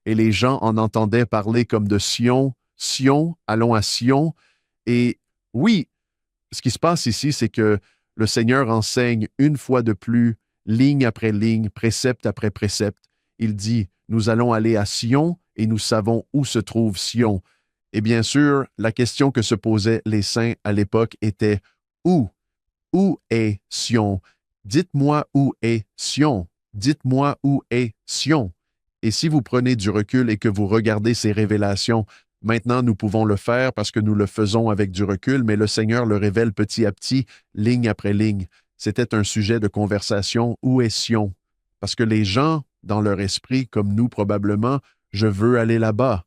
Et les gens en entendaient parler comme de Sion, Sion, allons à Sion. Et oui, ce qui se passe ici, c'est que le Seigneur enseigne une fois de plus, ligne après ligne, précepte après précepte. Il dit, nous allons aller à Sion et nous savons où se trouve Sion. Et bien sûr, la question que se posaient les saints à l'époque était, où? Où est Sion? Dites-moi où est Sion. Dites-moi où est Sion. Et si vous prenez du recul et que vous regardez ces révélations, maintenant nous pouvons le faire parce que nous le faisons avec du recul, mais le Seigneur le révèle petit à petit, ligne après ligne. C'était un sujet de conversation, où est Sion? Parce que les gens, dans leur esprit, comme nous probablement, je veux aller là-bas.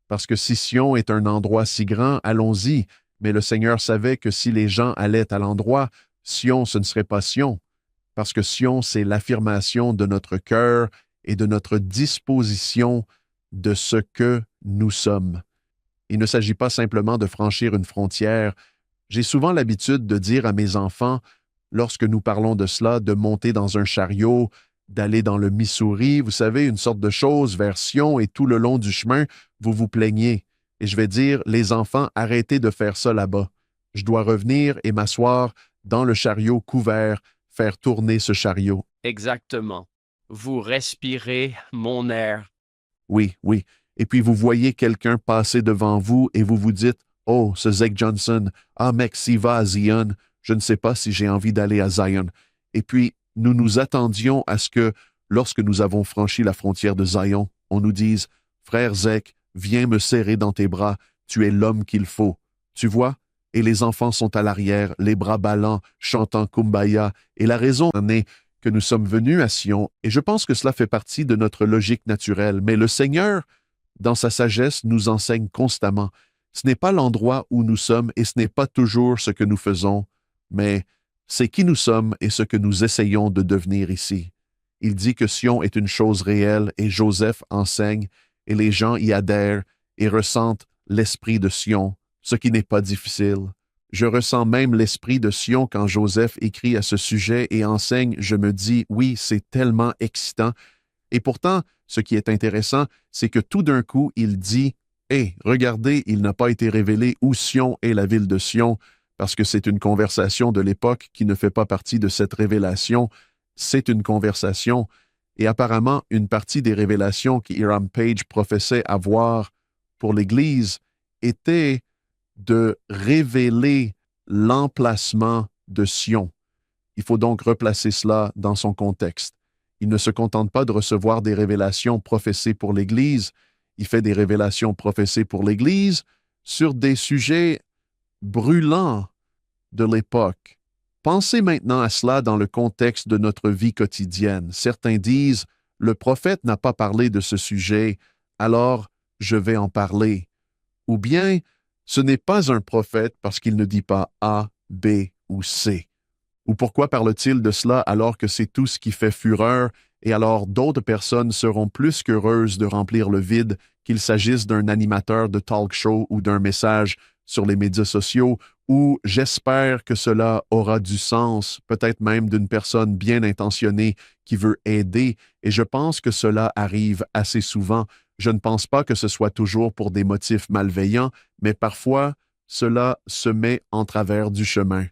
Parce que si Sion est un endroit si grand, allons-y. Mais le Seigneur savait que si les gens allaient à l'endroit, Sion, ce ne serait pas Sion. Parce que Sion, c'est l'affirmation de notre cœur et de notre disposition de ce que nous sommes. Il ne s'agit pas simplement de franchir une frontière. J'ai souvent l'habitude de dire à mes enfants, lorsque nous parlons de cela, de monter dans un chariot, d'aller dans le Missouri, vous savez, une sorte de chose vers Sion, et tout le long du chemin, vous vous plaignez. Et je vais dire, les enfants, arrêtez de faire ça là-bas. Je dois revenir et m'asseoir dans le chariot couvert, faire tourner ce chariot. Exactement. Vous respirez mon air. Oui, oui. Et puis vous voyez quelqu'un passer devant vous et vous vous dites, « Oh, c'est Zach Johnson. Ah, mec, s'il va à Zion, je ne sais pas si j'ai envie d'aller à Zion. » Et puis, nous nous attendions à ce que, lorsque nous avons franchi la frontière de Zion, on nous dise, « Frère Zach, viens me serrer dans tes bras, tu es l'homme qu'il faut. » Tu vois? Et les enfants sont à l'arrière, les bras ballants, chantant Kumbaya. Et la raison en est que nous sommes venus à Sion, et je pense que cela fait partie de notre logique naturelle. Mais le Seigneur, dans sa sagesse, nous enseigne constamment. Ce n'est pas l'endroit où nous sommes et ce n'est pas toujours ce que nous faisons, mais c'est qui nous sommes et ce que nous essayons de devenir ici. Il dit que Sion est une chose réelle et Joseph enseigne et les gens y adhèrent et ressentent l'esprit de Sion, ce qui n'est pas difficile. Je ressens même l'esprit de Sion quand Joseph écrit à ce sujet et enseigne. Je me dis, oui, c'est tellement excitant. Et pourtant, ce qui est intéressant, c'est que tout d'un coup, il dit, « Hé, regardez, il n'a pas été révélé où Sion est la ville de Sion, parce que c'est une conversation de l'époque qui ne fait pas partie de cette révélation. C'est une conversation. » Et apparemment, une partie des révélations qu'Hiram Page professait avoir pour l'Église était de révéler l'emplacement de Sion. Il faut donc replacer cela dans son contexte. Il ne se contente pas de recevoir des révélations professées pour l'Église, il fait des révélations professées pour l'Église sur des sujets brûlants de l'époque. Pensez maintenant à cela dans le contexte de notre vie quotidienne. Certains disent, le prophète n'a pas parlé de ce sujet, alors je vais en parler. Ou bien, ce n'est pas un prophète parce qu'il ne dit pas A, B ou C. Ou pourquoi parle-t-il de cela alors que c'est tout ce qui fait fureur et alors d'autres personnes seront plus qu'heureuses de remplir le vide, qu'il s'agisse d'un animateur de talk show ou d'un message sur les médias sociaux, ou j'espère que cela aura du sens, peut-être même d'une personne bien intentionnée qui veut aider, et je pense que cela arrive assez souvent. Je ne pense pas que ce soit toujours pour des motifs malveillants, mais parfois, cela se met en travers du chemin.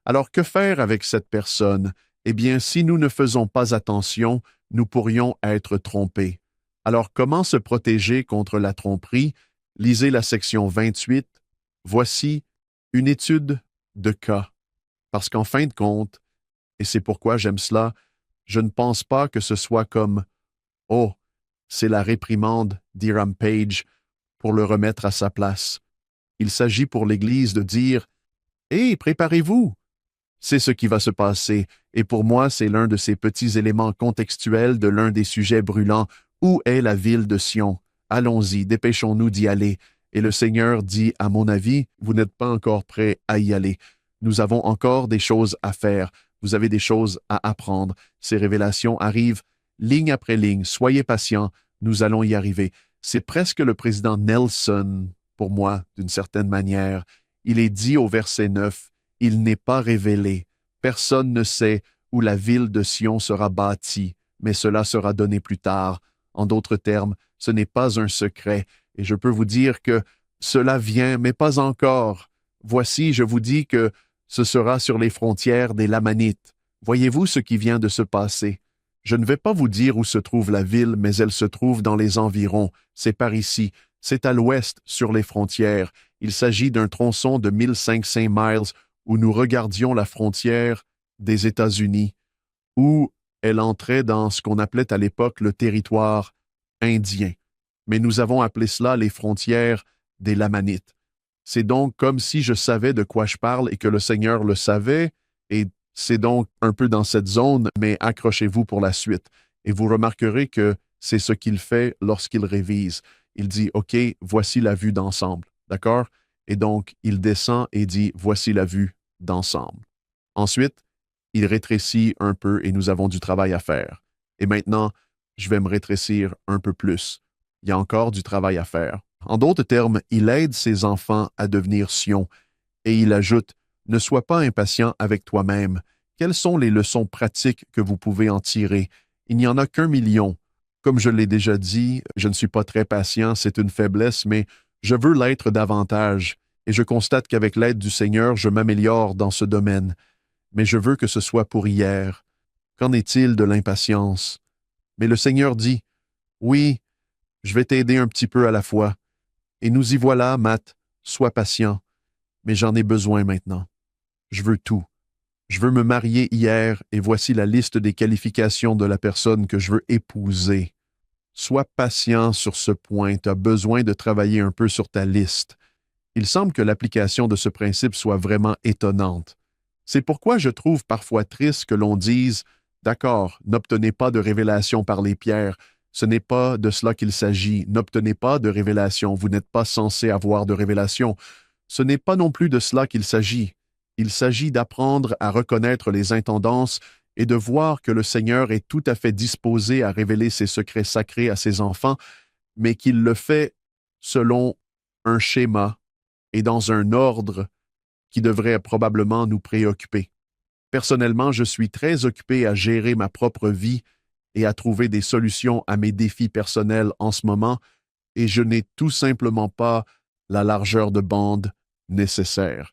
Alors que faire avec cette personne? Eh bien, si nous ne faisons pas attention, nous pourrions être trompés. Alors, comment se protéger contre la tromperie? Lisez la section 28. Voici une étude de cas. Parce qu'en fin de compte, et c'est pourquoi j'aime cela, je ne pense pas que ce soit comme « Oh, c'est la réprimande d'Hiram Page pour le remettre à sa place. » Il s'agit pour l'Église de dire « Hé, préparez-vous! » C'est ce qui va se passer, et pour moi, c'est l'un de ces petits éléments contextuels de l'un des sujets brûlants. Où est la ville de Sion? Allons-y, dépêchons-nous d'y aller. Et le Seigneur dit, à mon avis, vous n'êtes pas encore prêts à y aller. Nous avons encore des choses à faire. Vous avez des choses à apprendre. Ces révélations arrivent ligne après ligne. Soyez patients, nous allons y arriver. C'est presque le président Nelson, pour moi, d'une certaine manière. Il est dit au verset 9, « Il n'est pas révélé. Personne ne sait où la ville de Sion sera bâtie, mais cela sera donné plus tard. » En d'autres termes, ce n'est pas un secret, et je peux vous dire que cela vient, mais pas encore. Voici, je vous dis que ce sera sur les frontières des Lamanites. Voyez-vous ce qui vient de se passer? Je ne vais pas vous dire où se trouve la ville, mais elle se trouve dans les environs. C'est par ici. C'est à l'ouest, sur les frontières. Il s'agit d'un tronçon de 1500 miles où nous regardions la frontière des États-Unis, où elle entrait dans ce qu'on appelait à l'époque le territoire indien. Mais nous avons appelé cela les frontières des Lamanites. C'est donc comme si je savais de quoi je parle et que le Seigneur le savait, et c'est donc un peu dans cette zone, mais accrochez-vous pour la suite. Et vous remarquerez que c'est ce qu'il fait lorsqu'il révise. Il dit, OK, voici la vue d'ensemble, d'accord? Et donc, il descend et dit, voici la vue d'ensemble. Ensuite, il rétrécit un peu et nous avons du travail à faire. Et maintenant, je vais me rétrécir un peu plus. Il y a encore du travail à faire. En d'autres termes, il aide ses enfants à devenir Sion. Et il ajoute, « Ne sois pas impatient avec toi-même. Quelles sont les leçons pratiques que vous pouvez en tirer? Il n'y en a qu'1 million. Comme je l'ai déjà dit, je ne suis pas très patient, c'est une faiblesse, mais je veux l'être davantage. Et je constate qu'avec l'aide du Seigneur, je m'améliore dans ce domaine. Mais je veux que ce soit pour hier. Qu'en est-il de l'impatience? » Mais le Seigneur dit, « Oui, je vais t'aider un petit peu à la fois. Et nous y voilà, Matt, sois patient. Mais j'en ai besoin maintenant. Je veux tout. Je veux me marier hier et voici la liste des qualifications de la personne que je veux épouser. Sois patient sur ce point, tu as besoin de travailler un peu sur ta liste. » Il semble que l'application de ce principe soit vraiment étonnante. C'est pourquoi je trouve parfois triste que l'on dise « D'accord, n'obtenez pas de révélation par les pierres. Ce n'est pas de cela qu'il s'agit. N'obtenez pas de révélation. Vous n'êtes pas censé avoir de révélation. » Ce n'est pas non plus de cela qu'il s'agit. Il s'agit d'apprendre à reconnaître les intendances et de voir que le Seigneur est tout à fait disposé à révéler ses secrets sacrés à ses enfants, mais qu'il le fait selon un schéma et dans un ordre qui devrait probablement nous préoccuper. Personnellement, je suis très occupé à gérer ma propre vie et à trouver des solutions à mes défis personnels en ce moment, et je n'ai tout simplement pas la largeur de bande nécessaire.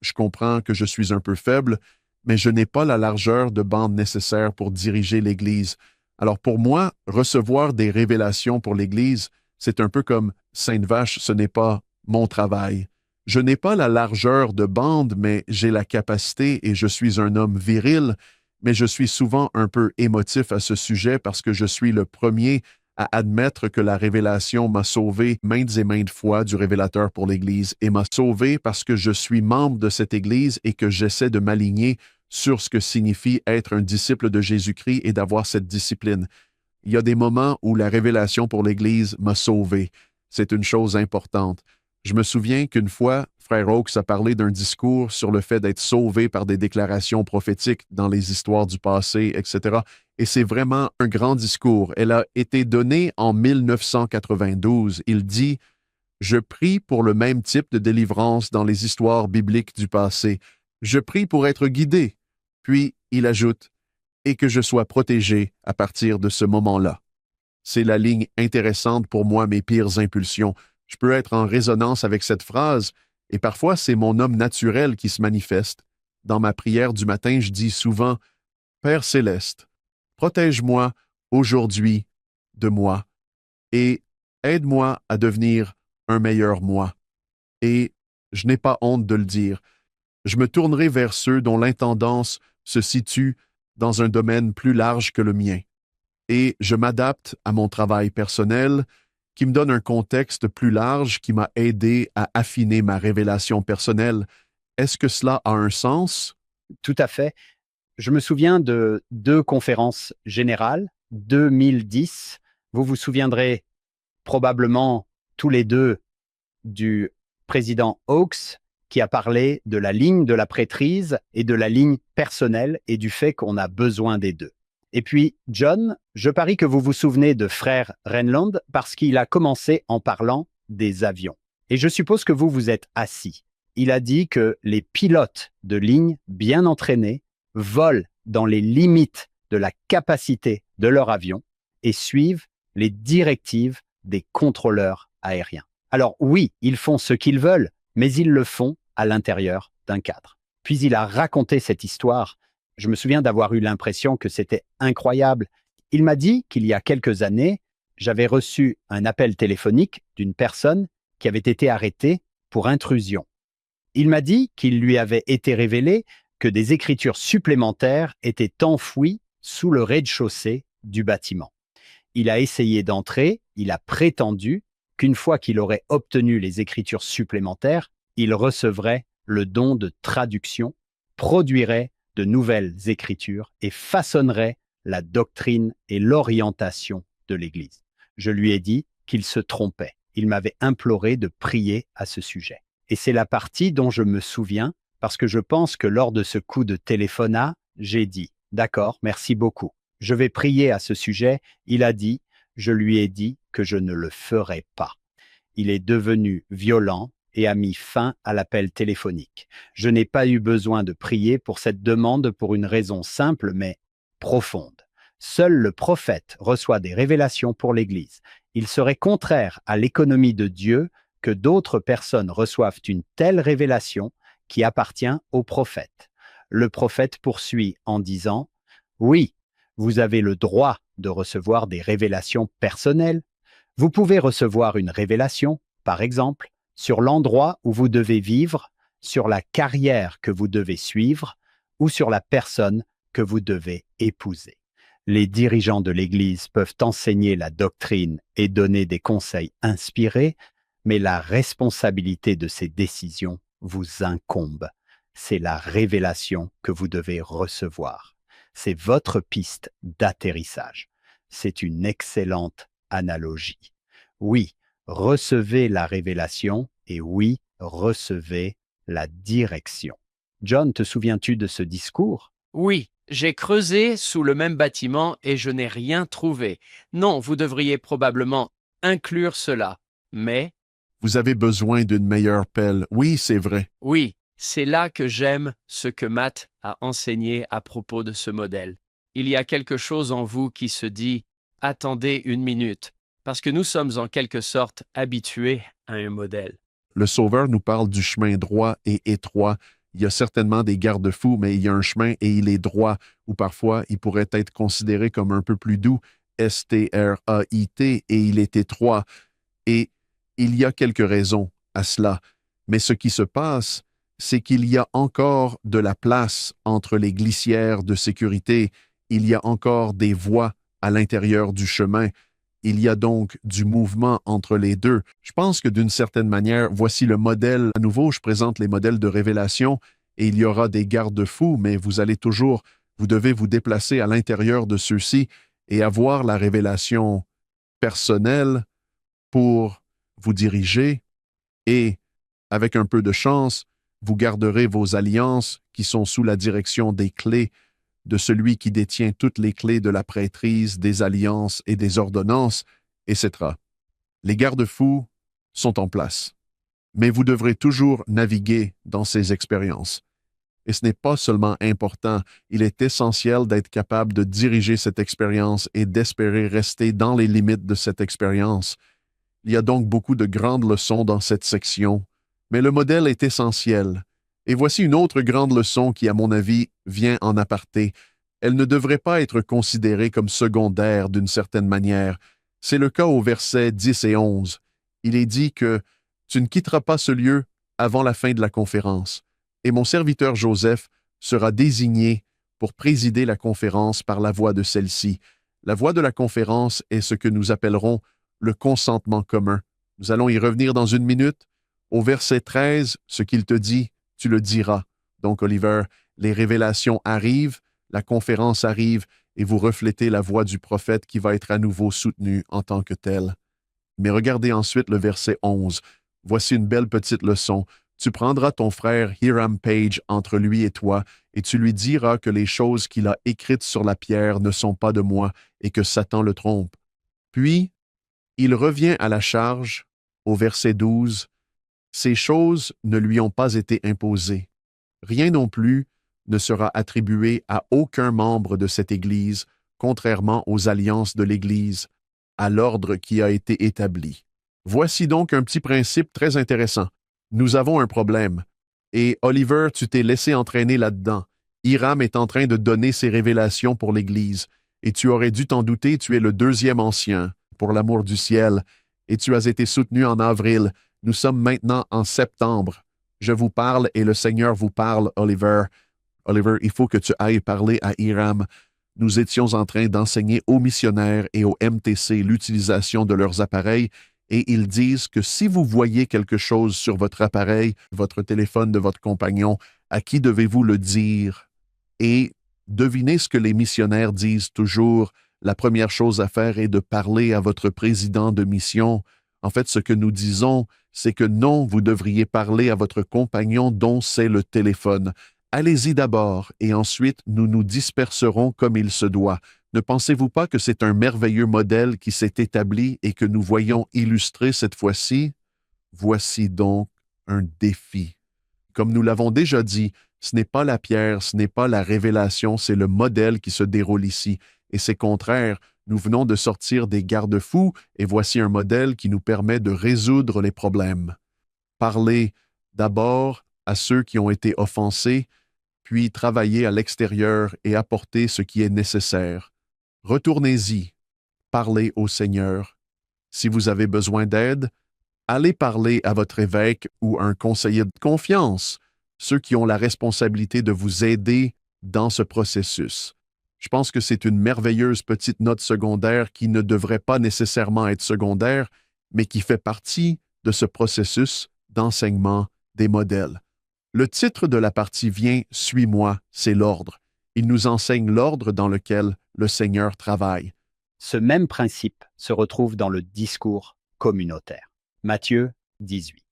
Je comprends que je suis un peu faible, mais je n'ai pas la largeur de bande nécessaire pour diriger l'Église. Alors pour moi, recevoir des révélations pour l'Église, c'est un peu comme Sainte Vache, ce n'est pas mon travail. Je n'ai pas la largeur de bande, mais j'ai la capacité et je suis un homme viril, mais je suis souvent un peu émotif à ce sujet parce que je suis le premier à admettre que la révélation m'a sauvé maintes et maintes fois du révélateur pour l'Église et m'a sauvé parce que je suis membre de cette Église et que j'essaie de m'aligner sur ce que signifie être un disciple de Jésus-Christ et d'avoir cette discipline. Il y a des moments où la révélation pour l'Église m'a sauvé. C'est une chose importante. Je me souviens qu'une fois, Frère Oakes a parlé d'un discours sur le fait d'être sauvé par des déclarations prophétiques dans les histoires du passé, etc. Et c'est vraiment un grand discours. Elle a été donnée en 1992. Il dit « Je prie pour le même type de délivrance dans les histoires bibliques du passé. Je prie pour être guidé. » Puis il ajoute « Et que je sois protégé à partir de ce moment-là. » C'est la ligne intéressante pour moi, mes pires impulsions. Je peux être en résonance avec cette phrase, Et parfois, c'est mon homme naturel qui se manifeste. Dans ma prière du matin, je dis souvent, Père céleste, protège-moi aujourd'hui de moi et aide-moi à devenir un meilleur moi. Et je n'ai pas honte de le dire. Je me tournerai vers ceux dont l'intendance se situe dans un domaine plus large que le mien. Et je m'adapte à mon travail personnel, qui me donne un contexte plus large qui m'a aidé à affiner ma révélation personnelle. Est-ce que cela a un sens? Tout à fait. Je me souviens de 2 conférences générales, 2010. Vous vous souviendrez probablement tous les 2 du président Hawkes qui a parlé de la ligne de la prêtrise et de la ligne personnelle et du fait qu'on a besoin des 2. Et puis, John, je parie que vous vous souvenez de frère Renland parce qu'il a commencé en parlant des avions. Et je suppose que vous vous êtes assis. Il a dit que les pilotes de ligne bien entraînés volent dans les limites de la capacité de leur avion et suivent les directives des contrôleurs aériens. Alors oui, ils font ce qu'ils veulent, mais ils le font à l'intérieur d'un cadre. Puis il a raconté cette histoire. Je me souviens d'avoir eu l'impression que c'était incroyable. Il m'a dit qu'il y a quelques années, j'avais reçu un appel téléphonique d'une personne qui avait été arrêtée pour intrusion. Il m'a dit qu'il lui avait été révélé que des écritures supplémentaires étaient enfouies sous le rez-de-chaussée du bâtiment. Il a essayé d'entrer, il a prétendu qu'une fois qu'il aurait obtenu les écritures supplémentaires, il recevrait le don de traduction, produirait de nouvelles écritures et façonnerait la doctrine et l'orientation de l'Église. Je lui ai dit qu'il se trompait. Il m'avait imploré de prier à ce sujet. Et c'est la partie dont je me souviens parce que je pense que lors de ce coup de téléphonat, j'ai dit « D'accord, merci beaucoup. Je vais prier à ce sujet. » Il a dit « Je lui ai dit que je ne le ferai pas. » Il est devenu violent et a mis fin à l'appel téléphonique. Je n'ai pas eu besoin de prier pour cette demande pour une raison simple mais profonde. Seul le prophète reçoit des révélations pour l'Église. Il serait contraire à l'économie de Dieu que d'autres personnes reçoivent une telle révélation qui appartient au prophète. Le prophète poursuit en disant « Oui, vous avez le droit de recevoir des révélations personnelles. Vous pouvez recevoir une révélation, par exemple, sur l'endroit où vous devez vivre, sur la carrière que vous devez suivre ou sur la personne que vous devez épouser. Les dirigeants de l'Église peuvent enseigner la doctrine et donner des conseils inspirés, mais la responsabilité de ces décisions vous incombe. C'est la révélation que vous devez recevoir. C'est votre piste d'atterrissage. C'est une excellente analogie. Oui, recevez la révélation et oui, recevez la direction. John, te souviens-tu de ce discours? Oui, j'ai creusé sous le même bâtiment et je n'ai rien trouvé. Non, vous devriez probablement inclure cela. Mais, Vous avez besoin d'une meilleure pelle. Oui, c'est vrai. oui, c'est là que j'aime ce que Matt a enseigné à propos de ce modèle. Il y a quelque chose en vous qui se dit « Attendez une minute », parce que nous sommes en quelque sorte habitués à un modèle. Le Sauveur nous parle du chemin droit et étroit. Il y a certainement des garde-fous, mais il y a un chemin et il est droit, ou parfois il pourrait être considéré comme un peu plus doux, S-T-R-A-I-T, et il est étroit. Et il y a quelques raisons à cela. Mais ce qui se passe, c'est qu'il y a encore de la place entre les glissières de sécurité. Il y a encore des voies à l'intérieur du chemin. Il y a donc du mouvement entre les deux. Je pense que d'une certaine manière, voici le modèle. À nouveau, je présente les modèles de révélation et il y aura des garde-fous, mais vous devez vous déplacer à l'intérieur de ceux-ci et avoir la révélation personnelle pour vous diriger et, avec un peu de chance, vous garderez vos alliances qui sont sous la direction des clés de celui qui détient toutes les clés de la prêtrise, des alliances et des ordonnances, etc. Les garde-fous sont en place, mais vous devrez toujours naviguer dans ces expériences. Et ce n'est pas seulement important, il est essentiel d'être capable de diriger cette expérience et d'espérer rester dans les limites de cette expérience. Il y a donc beaucoup de grandes leçons dans cette section. Mais le modèle est essentiel. Et voici une autre grande leçon qui, à mon avis, vient en aparté. Elle ne devrait pas être considérée comme secondaire d'une certaine manière. C'est le cas au verset 10 et 11. Il est dit que « Tu ne quitteras pas ce lieu avant la fin de la conférence, et mon serviteur Joseph sera désigné pour présider la conférence par la voix de celle-ci. La voix de la conférence est ce que nous appellerons le consentement commun. Nous allons y revenir dans une minute. Au verset 13, ce qu'il te dit, tu le diras. Donc, Oliver, les révélations arrivent, la conférence arrive, et vous reflétez la voix du prophète qui va être à nouveau soutenue en tant que tel. Mais regardez ensuite le verset 11. Voici une belle petite leçon. Tu prendras ton frère Hiram Page entre lui et toi, et tu lui diras que les choses qu'il a écrites sur la pierre ne sont pas de moi, et que Satan le trompe. Puis, il revient à la charge, au verset 12. Ces choses ne lui ont pas été imposées. Rien non plus ne sera attribué à aucun membre de cette Église, contrairement aux alliances de l'Église, à l'ordre qui a été établi. Voici donc un petit principe très intéressant. Nous avons un problème. Et Oliver, tu t'es laissé entraîner là-dedans. Hiram est en train de donner ses révélations pour l'Église. Et tu aurais dû t'en douter, tu es le deuxième ancien, pour l'amour du ciel. Et tu as été soutenu en avril. Nous sommes maintenant en septembre. Je vous parle et le Seigneur vous parle, Oliver. Oliver, il faut que tu ailles parler à Hiram. Nous étions en train d'enseigner aux missionnaires et aux MTC l'utilisation de leurs appareils et ils disent que si vous voyez quelque chose sur votre appareil, votre téléphone de votre compagnon, à qui devez-vous le dire? Et devinez ce que les missionnaires disent toujours. La première chose à faire est de parler à votre président de mission. En fait, ce que nous disons, c'est que non, vous devriez parler à votre compagnon dont c'est le téléphone. Allez-y d'abord, et ensuite nous nous disperserons comme il se doit. Ne pensez-vous pas que c'est un merveilleux modèle qui s'est établi et que nous voyons illustré cette fois-ci? Voici donc un défi. Comme nous l'avons déjà dit, ce n'est pas la pierre, ce n'est pas la révélation, c'est le modèle qui se déroule ici. Et c'est contraire, nous venons de sortir des garde-fous et voici un modèle qui nous permet de résoudre les problèmes. Parlez d'abord à ceux qui ont été offensés, puis travailler à l'extérieur et apporter ce qui est nécessaire. Retournez-y, parlez au Seigneur. Si vous avez besoin d'aide, allez parler à votre évêque ou un conseiller de confiance, ceux qui ont la responsabilité de vous aider dans ce processus. Je pense que c'est une merveilleuse petite note secondaire qui ne devrait pas nécessairement être secondaire, mais qui fait partie de ce processus d'enseignement des modèles. Le titre de la partie vient « Suis-moi », c'est l'ordre. Il nous enseigne l'ordre dans lequel le Seigneur travaille. Ce même principe se retrouve dans le discours communautaire. Matthieu 18.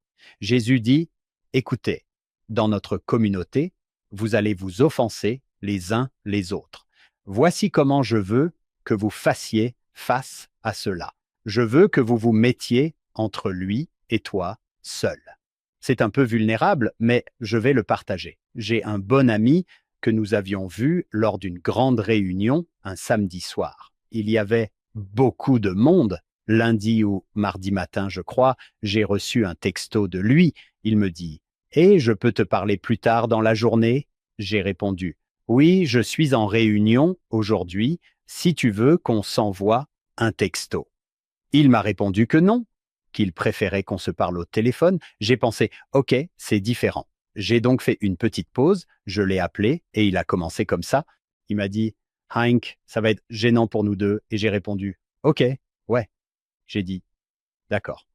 Jésus dit « Écoutez, dans notre communauté, vous allez vous offenser les uns les autres. Voici comment je veux que vous fassiez face à cela. Je veux que vous vous mettiez entre lui et toi seul. » C'est un peu vulnérable, mais je vais le partager. J'ai un bon ami que nous avions vu lors d'une grande réunion un samedi soir. Il y avait beaucoup de monde. Lundi ou mardi matin, je crois, j'ai reçu un texto de lui. Il me dit « Et je peux te parler plus tard dans la journée ?» J'ai répondu « Oui, je suis en réunion aujourd'hui, si tu veux qu'on s'envoie un texto. » Il m'a répondu que non, qu'il préférait qu'on se parle au téléphone. J'ai pensé « Ok, c'est différent. » J'ai donc fait une petite pause, je l'ai appelé et il a commencé comme ça. Il m'a dit « Hank, ça va être gênant pour nous deux. » Et j'ai répondu « Ok, ouais. » J'ai dit « D'accord. »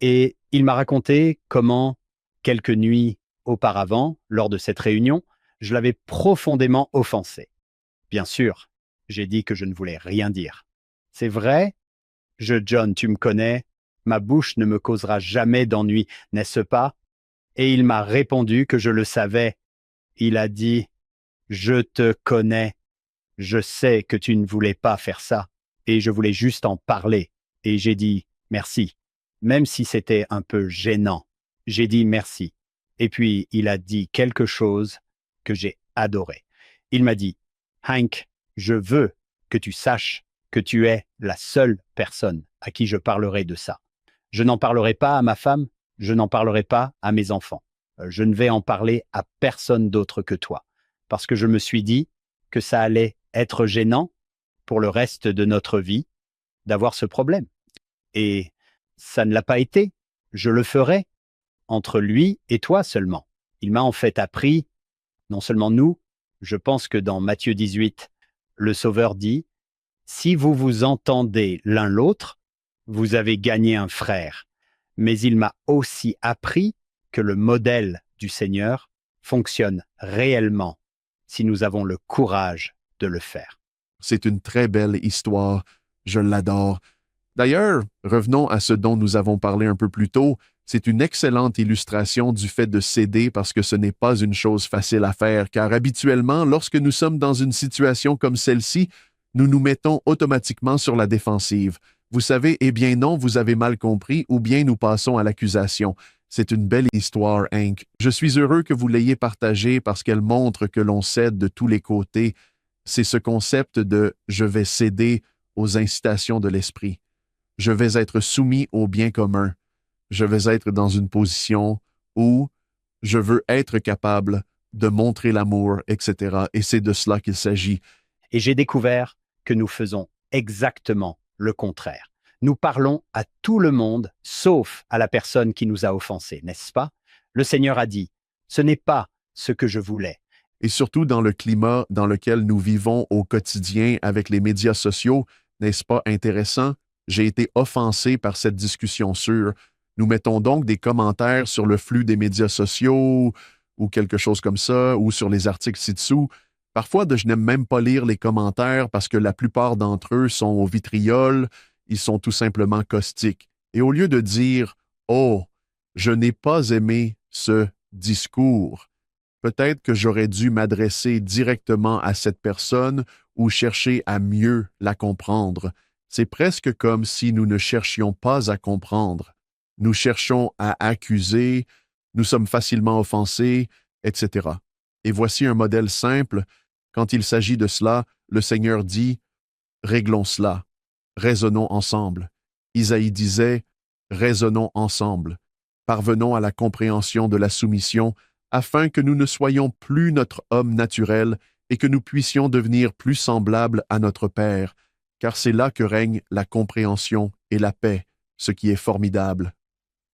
Et il m'a raconté comment, quelques nuits auparavant, lors de cette réunion, je l'avais profondément offensé. Bien sûr, j'ai dit que je ne voulais rien dire. C'est vrai? John, tu me connais, ma bouche ne me causera jamais d'ennui, n'est-ce pas? Et il m'a répondu que je le savais. Il a dit « Je te connais. Je sais que tu ne voulais pas faire ça. Et je voulais juste en parler. » Et j'ai dit « Merci. » Même si c'était un peu gênant. J'ai dit « Merci. » Et puis, il a dit quelque chose que j'ai adoré. Il m'a dit « Hank, je veux que tu saches que tu es la seule personne à qui je parlerai de ça. Je n'en parlerai pas à ma femme, Je n'en parlerai pas à mes enfants. Je ne vais en parler à personne d'autre que toi. Parce que je me suis dit que ça allait être gênant pour le reste de notre vie d'avoir ce problème. Et ça ne l'a pas été. Je le ferai entre lui et toi seulement. Il m'a en fait appris, non seulement nous, je pense que dans Matthieu 18, le Sauveur dit, si vous vous entendez l'un l'autre, vous avez gagné un frère. Mais il m'a aussi appris que le modèle du Seigneur fonctionne réellement si nous avons le courage de le faire. C'est une très belle histoire. Je l'adore. D'ailleurs, revenons à ce dont nous avons parlé un peu plus tôt. C'est une excellente illustration du fait de céder parce que ce n'est pas une chose facile à faire, car habituellement, lorsque nous sommes dans une situation comme celle-ci, nous nous mettons automatiquement sur la défensive. Vous savez, eh bien non, vous avez mal compris, ou bien nous passons à l'accusation. C'est une belle histoire, Hank. Je suis heureux que vous l'ayez partagée parce qu'elle montre que l'on cède de tous les côtés. C'est ce concept de « je vais céder » aux incitations de l'esprit. Je vais être soumis au bien commun. Je vais être dans une position où je veux être capable de montrer l'amour, etc. Et c'est de cela qu'il s'agit. Et j'ai découvert que nous faisons exactement le contraire. Nous parlons à tout le monde, sauf à la personne qui nous a offensés, n'est-ce pas? Le Seigneur a dit, ce n'est pas ce que je voulais. Et surtout dans le climat dans lequel nous vivons au quotidien avec les médias sociaux, n'est-ce pas intéressant? J'ai été offensé par cette discussion sûre. Nous mettons donc des commentaires sur le flux des médias sociaux ou quelque chose comme ça, ou sur les articles ci-dessous. Parfois, je n'aime même pas lire les commentaires parce que la plupart d'entre eux sont au vitriol, ils sont tout simplement caustiques. Et au lieu de dire « Oh, je n'ai pas aimé ce discours », peut-être que j'aurais dû m'adresser directement à cette personne ou chercher à mieux la comprendre. C'est presque comme si nous ne cherchions pas à comprendre. Nous cherchons à accuser, nous sommes facilement offensés, etc. Et voici un modèle simple. Quand il s'agit de cela, le Seigneur dit « Réglons cela, raisonnons ensemble ». Isaïe disait « Raisonnons ensemble, parvenons à la compréhension de la soumission afin que nous ne soyons plus notre homme naturel et que nous puissions devenir plus semblables à notre Père, car c'est là que règne la compréhension et la paix, ce qui est formidable. »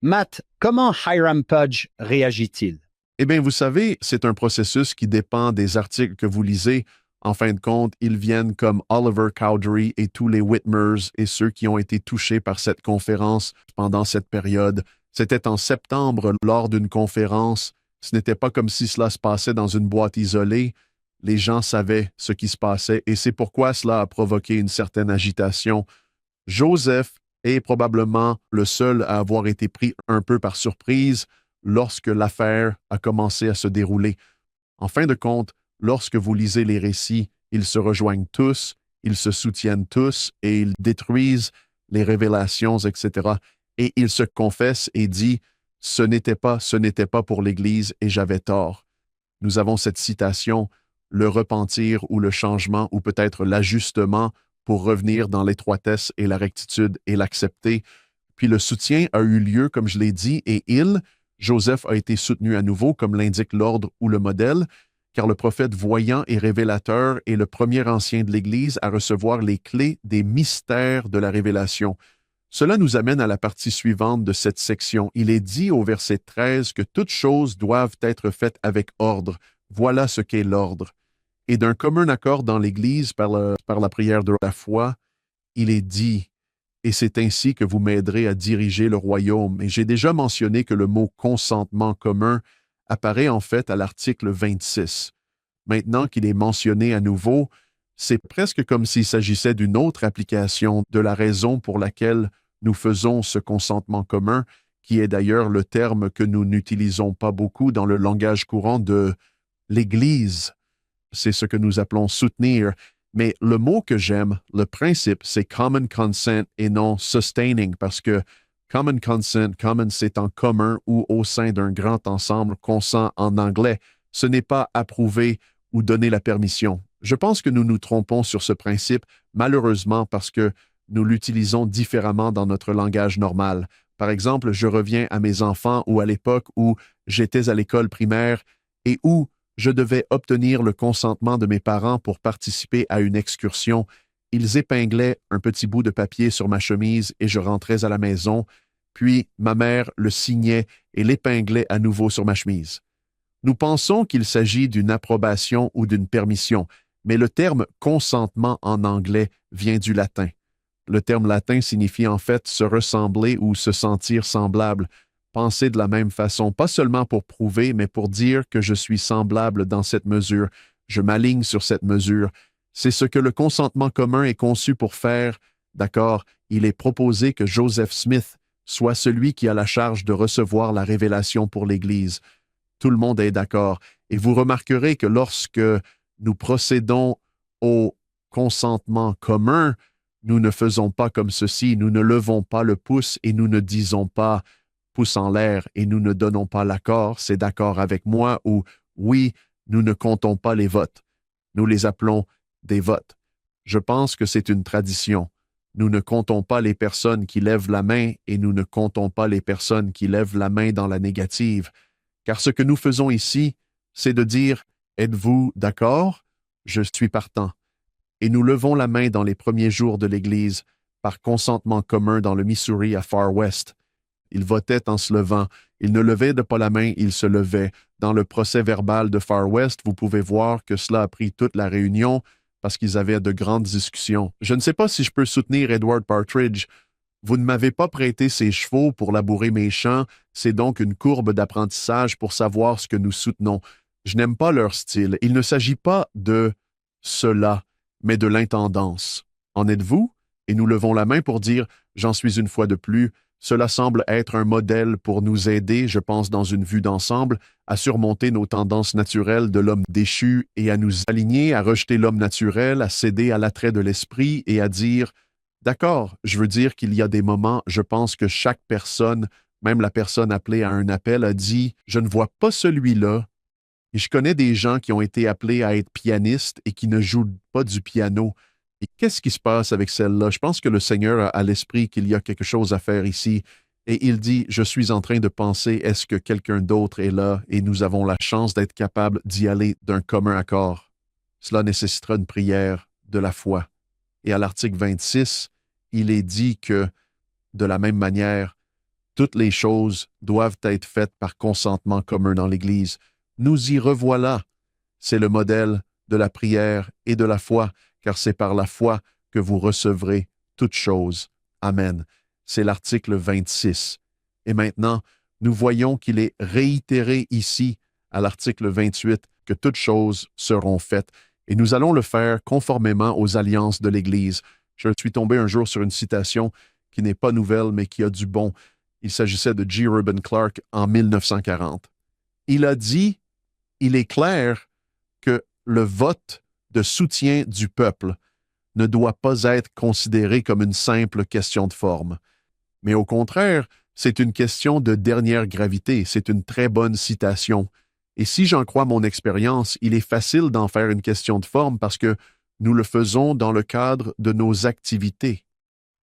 Matt, comment Hiram Pudge réagit-il? Eh bien, vous savez, c'est un processus qui dépend des articles que vous lisez. En fin de compte, ils viennent comme Oliver Cowdery et tous les Whitmers et ceux qui ont été touchés par cette conférence pendant cette période. C'était en septembre lors d'une conférence. Ce n'était pas comme si cela se passait dans une boîte isolée. Les gens savaient ce qui se passait et c'est pourquoi cela a provoqué une certaine agitation. Joseph est probablement le seul à avoir été pris un peu par surprise lorsque l'affaire a commencé à se dérouler. En fin de compte, lorsque vous lisez les récits, ils se rejoignent tous, ils se soutiennent tous et ils détruisent les révélations, etc. Et il se confesse et dit « ce n'était pas pour l'Église et j'avais tort ». Nous avons cette citation « le repentir ou le changement ou peut-être l'ajustement pour revenir dans l'étroitesse et la rectitude et l'accepter ». Puis le soutien a eu lieu, comme je l'ai dit, et Joseph a été soutenu à nouveau, comme l'indique l'ordre ou le modèle, car le prophète voyant et révélateur est le premier ancien de l'Église à recevoir les clés des mystères de la révélation. Cela nous amène à la partie suivante de cette section. Il est dit au verset 13 que toutes choses doivent être faites avec ordre. Voilà ce qu'est l'ordre. Et d'un commun accord dans l'Église par la prière de la foi, il est dit « Et c'est ainsi que vous m'aiderez à diriger le royaume ». Et j'ai déjà mentionné que le mot « consentement commun » apparaît en fait à l'article 26. Maintenant qu'il est mentionné à nouveau, c'est presque comme s'il s'agissait d'une autre application de la raison pour laquelle nous faisons ce consentement commun, qui est d'ailleurs le terme que nous n'utilisons pas beaucoup dans le langage courant de l'Église. C'est ce que nous appelons soutenir. Mais le mot que j'aime, le principe, c'est common consent et non sustaining, parce que common consent, common c'est en commun ou au sein d'un grand ensemble, consent en anglais. Ce n'est pas approuver ou donner la permission. Je pense que nous nous trompons sur ce principe, malheureusement parce que nous l'utilisons différemment dans notre langage normal. Par exemple, je reviens à mes enfants ou à l'époque où j'étais à l'école primaire et où je devais obtenir le consentement de mes parents pour participer à une excursion. Ils épinglaient un petit bout de papier sur ma chemise et je rentrais à la maison, puis ma mère le signait et l'épinglait à nouveau sur ma chemise. Nous pensons qu'il s'agit d'une approbation ou d'une permission, mais le terme consentement en anglais vient du latin. Le terme latin signifie en fait se ressembler ou se sentir semblable, penser de la même façon, pas seulement pour prouver, mais pour dire que je suis semblable dans cette mesure, je m'aligne sur cette mesure. C'est ce que le consentement commun est conçu pour faire. D'accord, il est proposé que Joseph Smith soit celui qui a la charge de recevoir la révélation pour l'Église. Tout le monde est d'accord. Et vous remarquerez que lorsque nous procédons au consentement commun, nous ne faisons pas comme ceci, nous ne levons pas le pouce et nous ne disons pas pouce en l'air et nous ne donnons pas l'accord, c'est d'accord avec moi ou oui, nous ne comptons pas les votes. Nous les appelons des votes. Je pense que c'est une tradition. Nous ne comptons pas les personnes qui lèvent la main et nous ne comptons pas les personnes qui lèvent la main dans la négative. Car ce que nous faisons ici, c'est de dire « Êtes-vous d'accord? Je suis partant. » Et nous levons la main dans les premiers jours de l'Église par consentement commun dans le Missouri à Far West. Ils votaient en se levant. Ils ne levaient pas la main, ils se levaient. Dans le procès verbal de Far West, vous pouvez voir que cela a pris toute la réunion parce qu'ils avaient de grandes discussions. Je ne sais pas si je peux soutenir Edward Partridge. Vous ne m'avez pas prêté ces chevaux pour labourer mes champs, c'est donc une courbe d'apprentissage pour savoir ce que nous soutenons. Je n'aime pas leur style. Il ne s'agit pas de cela, mais de l'intendance. En êtes-vous? Et nous levons la main pour dire « J'en suis une fois de plus ». Cela semble être un modèle pour nous aider, je pense dans une vue d'ensemble, à surmonter nos tendances naturelles de l'homme déchu et à nous aligner, à rejeter l'homme naturel, à céder à l'attrait de l'esprit et à dire « D'accord, je veux dire qu'il y a des moments, je pense que chaque personne, même la personne appelée à un appel, a dit « Je ne vois pas celui-là ». Et je connais des gens qui ont été appelés à être pianistes et qui ne jouent pas du piano. Et qu'est-ce qui se passe avec celle-là? Je pense que le Seigneur a à l'esprit qu'il y a quelque chose à faire ici. Et il dit, je suis en train de penser, est-ce que quelqu'un d'autre est là et nous avons la chance d'être capables d'y aller d'un commun accord? Cela nécessitera une prière de la foi. Et à l'article 26, il est dit que, de la même manière, toutes les choses doivent être faites par consentement commun dans l'Église. Nous y revoilà. C'est le modèle de la prière et de la foi, car c'est par la foi que vous recevrez toutes choses. Amen. C'est l'article 26. Et maintenant, nous voyons qu'il est réitéré ici, à l'article 28, que toutes choses seront faites. Et nous allons le faire conformément aux alliances de l'Église. Je suis tombé un jour sur une citation qui n'est pas nouvelle, mais qui a du bon. Il s'agissait de G. Reuben Clark en 1940. Il a dit, il est clair que le vote de soutien du peuple ne doit pas être considéré comme une simple question de forme. Mais au contraire, c'est une question de dernière gravité, c'est une très bonne citation. Et si j'en crois mon expérience, il est facile d'en faire une question de forme parce que nous le faisons dans le cadre de nos activités.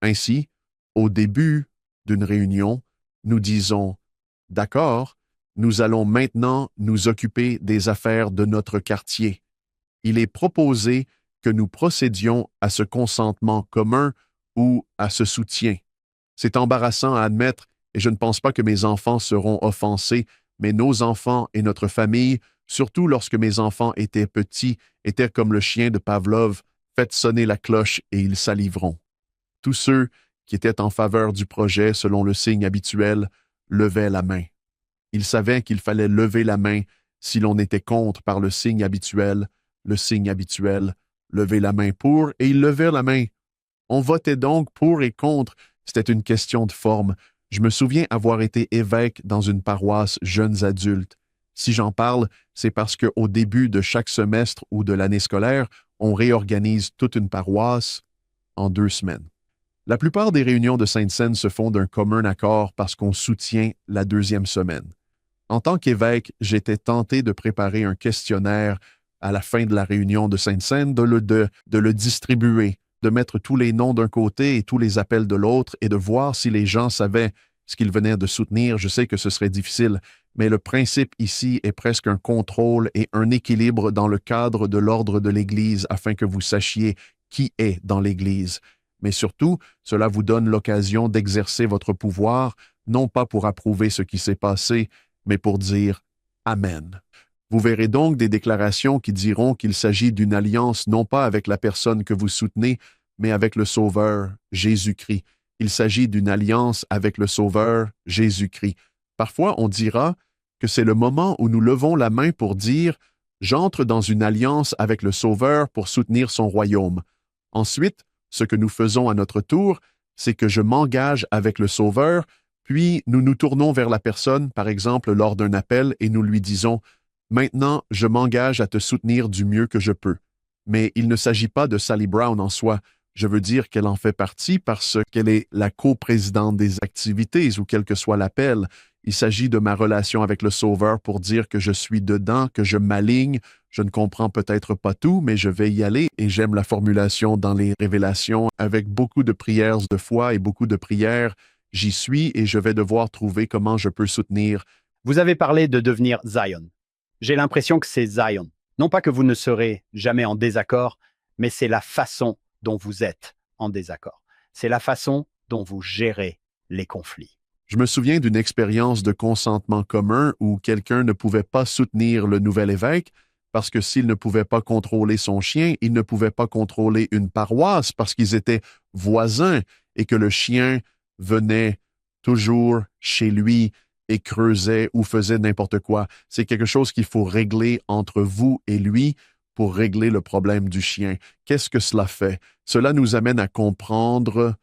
Ainsi, au début d'une réunion, nous disons « D'accord, nous allons maintenant nous occuper des affaires de notre quartier. » Il est proposé que nous procédions à ce consentement commun ou à ce soutien. C'est embarrassant à admettre et je ne pense pas que mes enfants seront offensés, mais nos enfants et notre famille, surtout lorsque mes enfants étaient petits, étaient comme le chien de Pavlov, faites sonner la cloche et ils saliveront. Tous ceux qui étaient en faveur du projet selon le signe habituel levaient la main. Ils savaient qu'il fallait lever la main si l'on était contre par le signe habituel, lever la main pour, et ils levaient la main. On votait donc pour et contre, c'était une question de forme. Je me souviens avoir été évêque dans une paroisse jeunes adultes. Si j'en parle, c'est parce qu'au début de chaque semestre ou de l'année scolaire, on réorganise toute une paroisse en 2 semaines. La plupart des réunions de Sainte-Seine se font d'un commun accord parce qu'on soutient la 2e semaine. En tant qu'évêque, j'étais tenté de préparer un questionnaire à la fin de la réunion de Sainte-Seine, de le distribuer, de mettre tous les noms d'un côté et tous les appels de l'autre et de voir si les gens savaient ce qu'il venait de soutenir. Je sais que ce serait difficile, mais le principe ici est presque un contrôle et un équilibre dans le cadre de l'ordre de l'Église afin que vous sachiez qui est dans l'Église. Mais surtout, cela vous donne l'occasion d'exercer votre pouvoir, non pas pour approuver ce qui s'est passé, mais pour dire Amen. Vous verrez donc des déclarations qui diront qu'il s'agit d'une alliance non pas avec la personne que vous soutenez, mais avec le Sauveur, Jésus-Christ. Il s'agit d'une alliance avec le Sauveur, Jésus-Christ. Parfois, on dira que c'est le moment où nous levons la main pour dire « J'entre dans une alliance avec le Sauveur pour soutenir son royaume ». Ensuite, ce que nous faisons à notre tour, c'est que je m'engage avec le Sauveur, puis nous nous tournons vers la personne, par exemple lors d'un appel, et nous lui disons « Maintenant, je m'engage à te soutenir du mieux que je peux ». Mais il ne s'agit pas de Sally Brown en soi. Je veux dire qu'elle en fait partie parce qu'elle est la coprésidente des activités ou quel que soit l'appel. Il s'agit de ma relation avec le Sauveur pour dire que je suis dedans, que je m'aligne. Je ne comprends peut-être pas tout, mais je vais y aller et j'aime la formulation dans les révélations. Avec beaucoup de prières de foi et beaucoup de prières, j'y suis et je vais devoir trouver comment je peux soutenir. Vous avez parlé de devenir Zion. J'ai l'impression que c'est Zion. Non pas que vous ne serez jamais en désaccord, mais c'est la façon dont vous êtes en désaccord. C'est la façon dont vous gérez les conflits. Je me souviens d'une expérience de consentement commun où quelqu'un ne pouvait pas soutenir le nouvel évêque parce que s'il ne pouvait pas contrôler son chien, il ne pouvait pas contrôler une paroisse parce qu'ils étaient voisins et que le chien venait toujours chez lui et creusait ou faisait n'importe quoi. C'est quelque chose qu'il faut régler entre vous et lui pour régler le problème du chien. Qu'est-ce que cela fait? Cela nous amène à comprendre,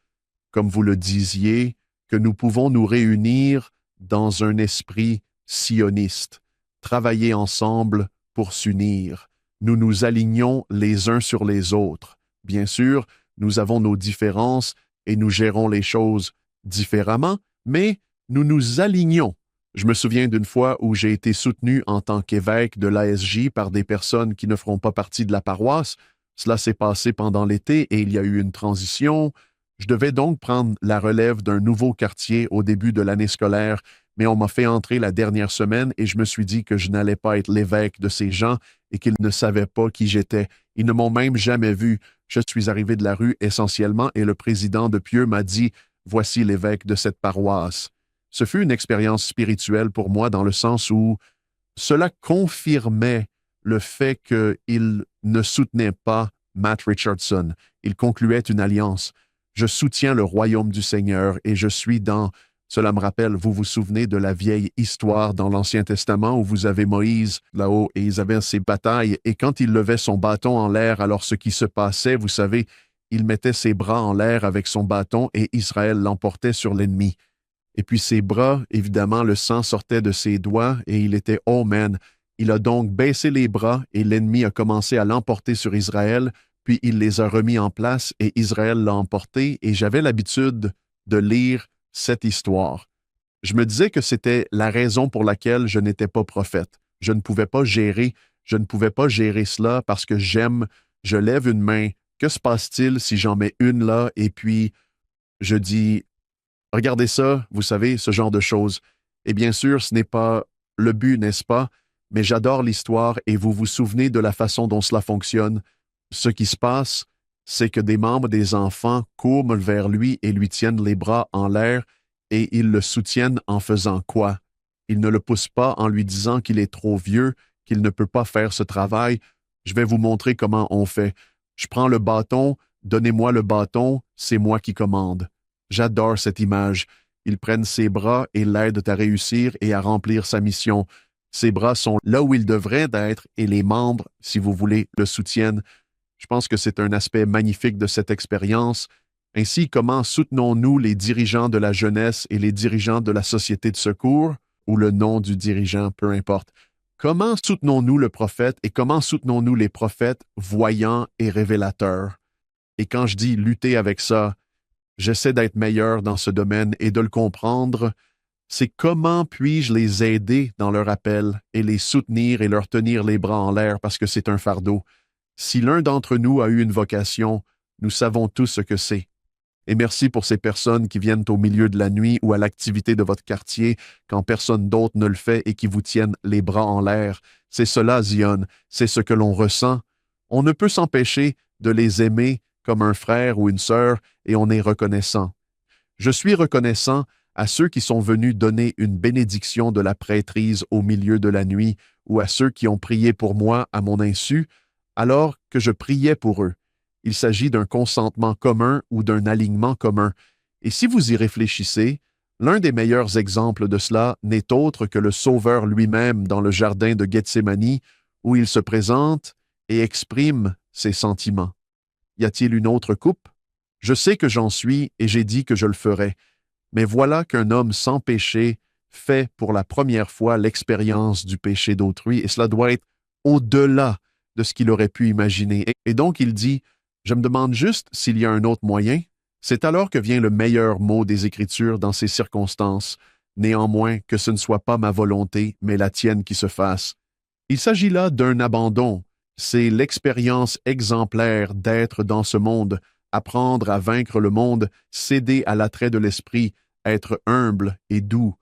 comme vous le disiez, que nous pouvons nous réunir dans un esprit sioniste, travailler ensemble pour s'unir. Nous nous alignons les uns sur les autres. Bien sûr, nous avons nos différences et nous gérons les choses différemment, mais nous nous alignons. Je me souviens d'une fois où j'ai été soutenu en tant qu'évêque de l'ASJ par des personnes qui ne feront pas partie de la paroisse. Cela s'est passé pendant l'été et il y a eu une transition. Je devais donc prendre la relève d'un nouveau quartier au début de l'année scolaire, mais on m'a fait entrer la dernière semaine et je me suis dit que je n'allais pas être l'évêque de ces gens et qu'ils ne savaient pas qui j'étais. Ils ne m'ont même jamais vu. Je suis arrivé de la rue essentiellement et le président de Pieux m'a dit « Voici l'évêque de cette paroisse ». Ce fut une expérience spirituelle pour moi dans le sens où cela confirmait le fait qu'il ne soutenait pas Matt Richardson. Il concluait une alliance. Je soutiens le royaume du Seigneur et je suis dans... Cela me rappelle, vous vous souvenez de la vieille histoire dans l'Ancien Testament où vous avez Moïse là-haut et ils avaient ses batailles et quand il levait son bâton en l'air, alors ce qui se passait, vous savez, il mettait ses bras en l'air avec son bâton et Israël l'emportait sur l'ennemi. Et puis ses bras, évidemment, le sang sortait de ses doigts et il était « Oh man ». Il a donc baissé les bras et l'ennemi a commencé à l'emporter sur Israël, puis il les a remis en place et Israël l'a emporté et j'avais l'habitude de lire cette histoire. Je me disais que c'était la raison pour laquelle je n'étais pas prophète. Je ne pouvais pas gérer cela parce que je lève une main. Que se passe-t-il si j'en mets une là et puis je dis regardez ça, vous savez, ce genre de choses. Et bien sûr, ce n'est pas le but, n'est-ce pas? Mais j'adore l'histoire et vous vous souvenez de la façon dont cela fonctionne. Ce qui se passe, c'est que des membres des enfants courent vers lui et lui tiennent les bras en l'air et ils le soutiennent en faisant quoi? Ils ne le poussent pas en lui disant qu'il est trop vieux, qu'il ne peut pas faire ce travail. Je vais vous montrer comment on fait. Je prends le bâton, donnez-moi le bâton, c'est moi qui commande. J'adore cette image. Ils prennent ses bras et l'aident à réussir et à remplir sa mission. Ses bras sont là où ils devraient être et les membres, si vous voulez, le soutiennent. Je pense que c'est un aspect magnifique de cette expérience. Ainsi, comment soutenons-nous les dirigeants de la jeunesse et les dirigeants de la société de secours, ou le nom du dirigeant, peu importe. Comment soutenons-nous le prophète et comment soutenons-nous les prophètes voyants et révélateurs? Et quand je dis lutter avec ça, j'essaie d'être meilleur dans ce domaine et de le comprendre. C'est comment puis-je les aider dans leur appel et les soutenir et leur tenir les bras en l'air parce que c'est un fardeau. Si l'un d'entre nous a eu une vocation, nous savons tous ce que c'est. Et merci pour ces personnes qui viennent au milieu de la nuit ou à l'activité de votre quartier quand personne d'autre ne le fait et qui vous tiennent les bras en l'air. C'est cela, Zion, c'est ce que l'on ressent. On ne peut s'empêcher de les aimer comme un frère ou une sœur et on est reconnaissant. Je suis reconnaissant à ceux qui sont venus donner une bénédiction de la prêtrise au milieu de la nuit ou à ceux qui ont prié pour moi à mon insu alors que je priais pour eux. Il s'agit d'un consentement commun ou d'un alignement commun. Et si vous y réfléchissez, l'un des meilleurs exemples de cela n'est autre que le Sauveur lui-même dans le jardin de Gethsémani, où il se présente et exprime ses sentiments. Y a-t-il une autre coupe? Je sais que j'en suis et j'ai dit que je le ferais. Mais voilà qu'un homme sans péché fait pour la première fois l'expérience du péché d'autrui, et cela doit être au-delà de ce qu'il aurait pu imaginer. Et donc il dit, je me demande juste s'il y a un autre moyen. C'est alors que vient le meilleur mot des Écritures dans ces circonstances, néanmoins que ce ne soit pas ma volonté, mais la tienne qui se fasse. Il s'agit là d'un abandon. C'est l'expérience exemplaire d'être dans ce monde, apprendre à vaincre le monde, céder à l'attrait de l'esprit, être humble et doux.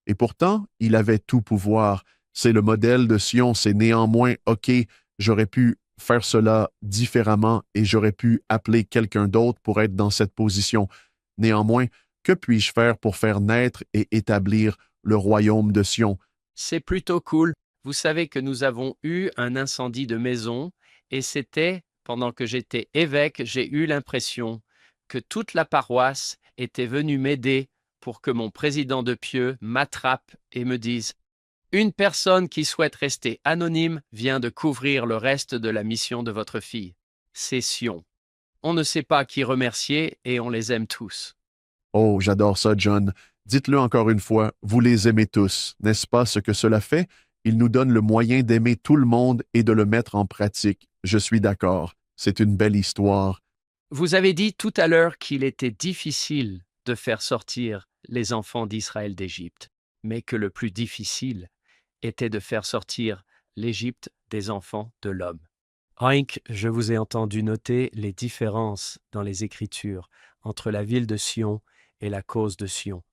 Et pourtant, il avait tout pouvoir. C'est le modèle de Sion, c'est néanmoins, OK, j'aurais pu faire cela différemment et j'aurais pu appeler quelqu'un d'autre pour être dans cette position. Néanmoins, que puis-je faire pour faire naître et établir le royaume de Sion? C'est plutôt cool. Vous savez que nous avons eu un incendie de maison et c'était, pendant que j'étais évêque, j'ai eu l'impression que toute la paroisse était venue m'aider pour que mon président de pieux m'attrape et me dise « Une personne qui souhaite rester anonyme vient de couvrir le reste de la mission de votre fille. C'est Sion. On ne sait pas qui remercier et on les aime tous. » Oh, j'adore ça, John. Dites-le encore une fois, vous les aimez tous. N'est-ce pas ce que cela fait? Il nous donne le moyen d'aimer tout le monde et de le mettre en pratique. Je suis d'accord. C'est une belle histoire. Vous avez dit tout à l'heure qu'il était difficile de faire sortir les enfants d'Israël d'Égypte, mais que le plus difficile était de faire sortir l'Égypte des enfants de l'homme. Hank, je vous ai entendu noter les différences dans les Écritures entre la ville de Sion et la cause de Sion.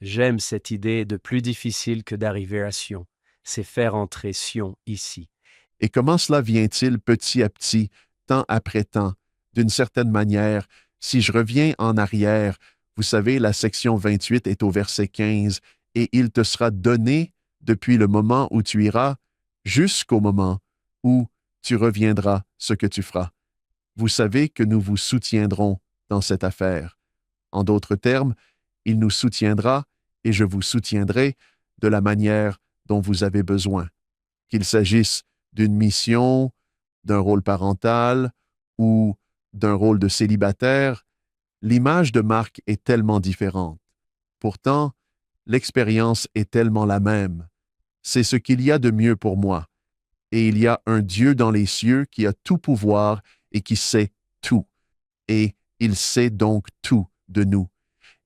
J'aime cette idée de plus difficile que d'arriver à Sion. C'est faire entrer Sion ici. Et comment cela vient-il petit à petit, temps après temps? D'une certaine manière, si je reviens en arrière, vous savez, la section 28 est au verset 15, « Et il te sera donné depuis le moment où tu iras, jusqu'au moment où tu reviendras ce que tu feras. Vous savez que nous vous soutiendrons dans cette affaire. En d'autres termes, il nous soutiendra et je vous soutiendrai de la manière dont vous avez besoin. Qu'il s'agisse d'une mission, d'un rôle parental ou d'un rôle de célibataire, l'image de Marc est tellement différente. Pourtant, l'expérience est tellement la même. C'est ce qu'il y a de mieux pour moi. Et il y a un Dieu dans les cieux qui a tout pouvoir et qui sait tout. Et il sait donc tout de nous.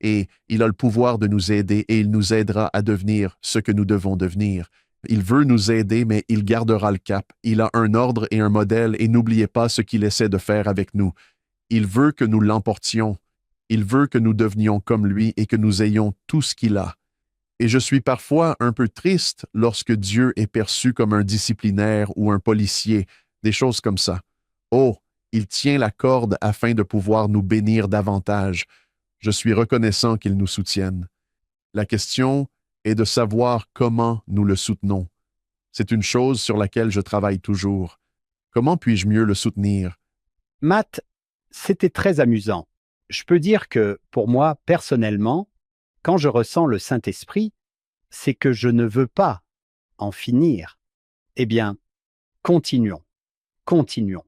Et il a le pouvoir de nous aider et il nous aidera à devenir ce que nous devons devenir. Il veut nous aider, mais il gardera le cap. Il a un ordre et un modèle et n'oubliez pas ce qu'il essaie de faire avec nous. Il veut que nous l'emportions. Il veut que nous devenions comme lui et que nous ayons tout ce qu'il a. Et je suis parfois un peu triste lorsque Dieu est perçu comme un disciplinaire ou un policier, des choses comme ça. Oh, il tient la corde afin de pouvoir nous bénir davantage. Je suis reconnaissant qu'il nous soutienne. La question est de savoir comment nous le soutenons. C'est une chose sur laquelle je travaille toujours. Comment puis-je mieux le soutenir? Matt, c'était très amusant. Je peux dire que, pour moi, personnellement, quand je ressens le Saint-Esprit, c'est que je ne veux pas en finir. Eh bien, continuons, continuons.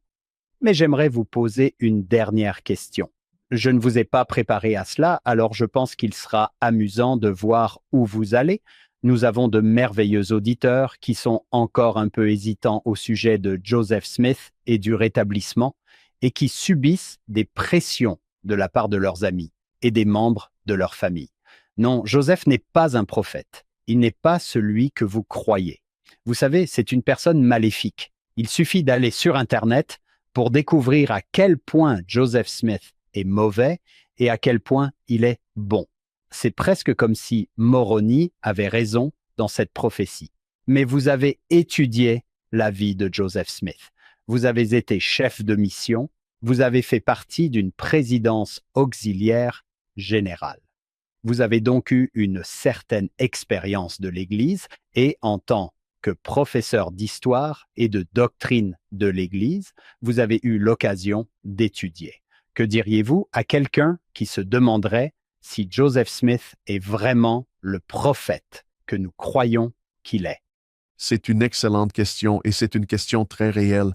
Mais j'aimerais vous poser une dernière question. Je ne vous ai pas préparé à cela, alors je pense qu'il sera amusant de voir où vous allez. Nous avons de merveilleux auditeurs qui sont encore un peu hésitants au sujet de Joseph Smith et du rétablissement et qui subissent des pressions de la part de leurs amis et des membres de leur famille. Non, Joseph n'est pas un prophète. Il n'est pas celui que vous croyez. Vous savez, c'est une personne maléfique. Il suffit d'aller sur Internet pour découvrir à quel point Joseph Smith est mauvais et à quel point il est bon. C'est presque comme si Moroni avait raison dans cette prophétie. Mais vous avez étudié la vie de Joseph Smith. Vous avez été chef de mission, vous avez fait partie d'une présidence auxiliaire générale. Vous avez donc eu une certaine expérience de l'Église et en tant que professeur d'histoire et de doctrine de l'Église, vous avez eu l'occasion d'étudier. Que diriez-vous à quelqu'un qui se demanderait si Joseph Smith est vraiment le prophète que nous croyons qu'il est? C'est une excellente question et c'est une question très réelle.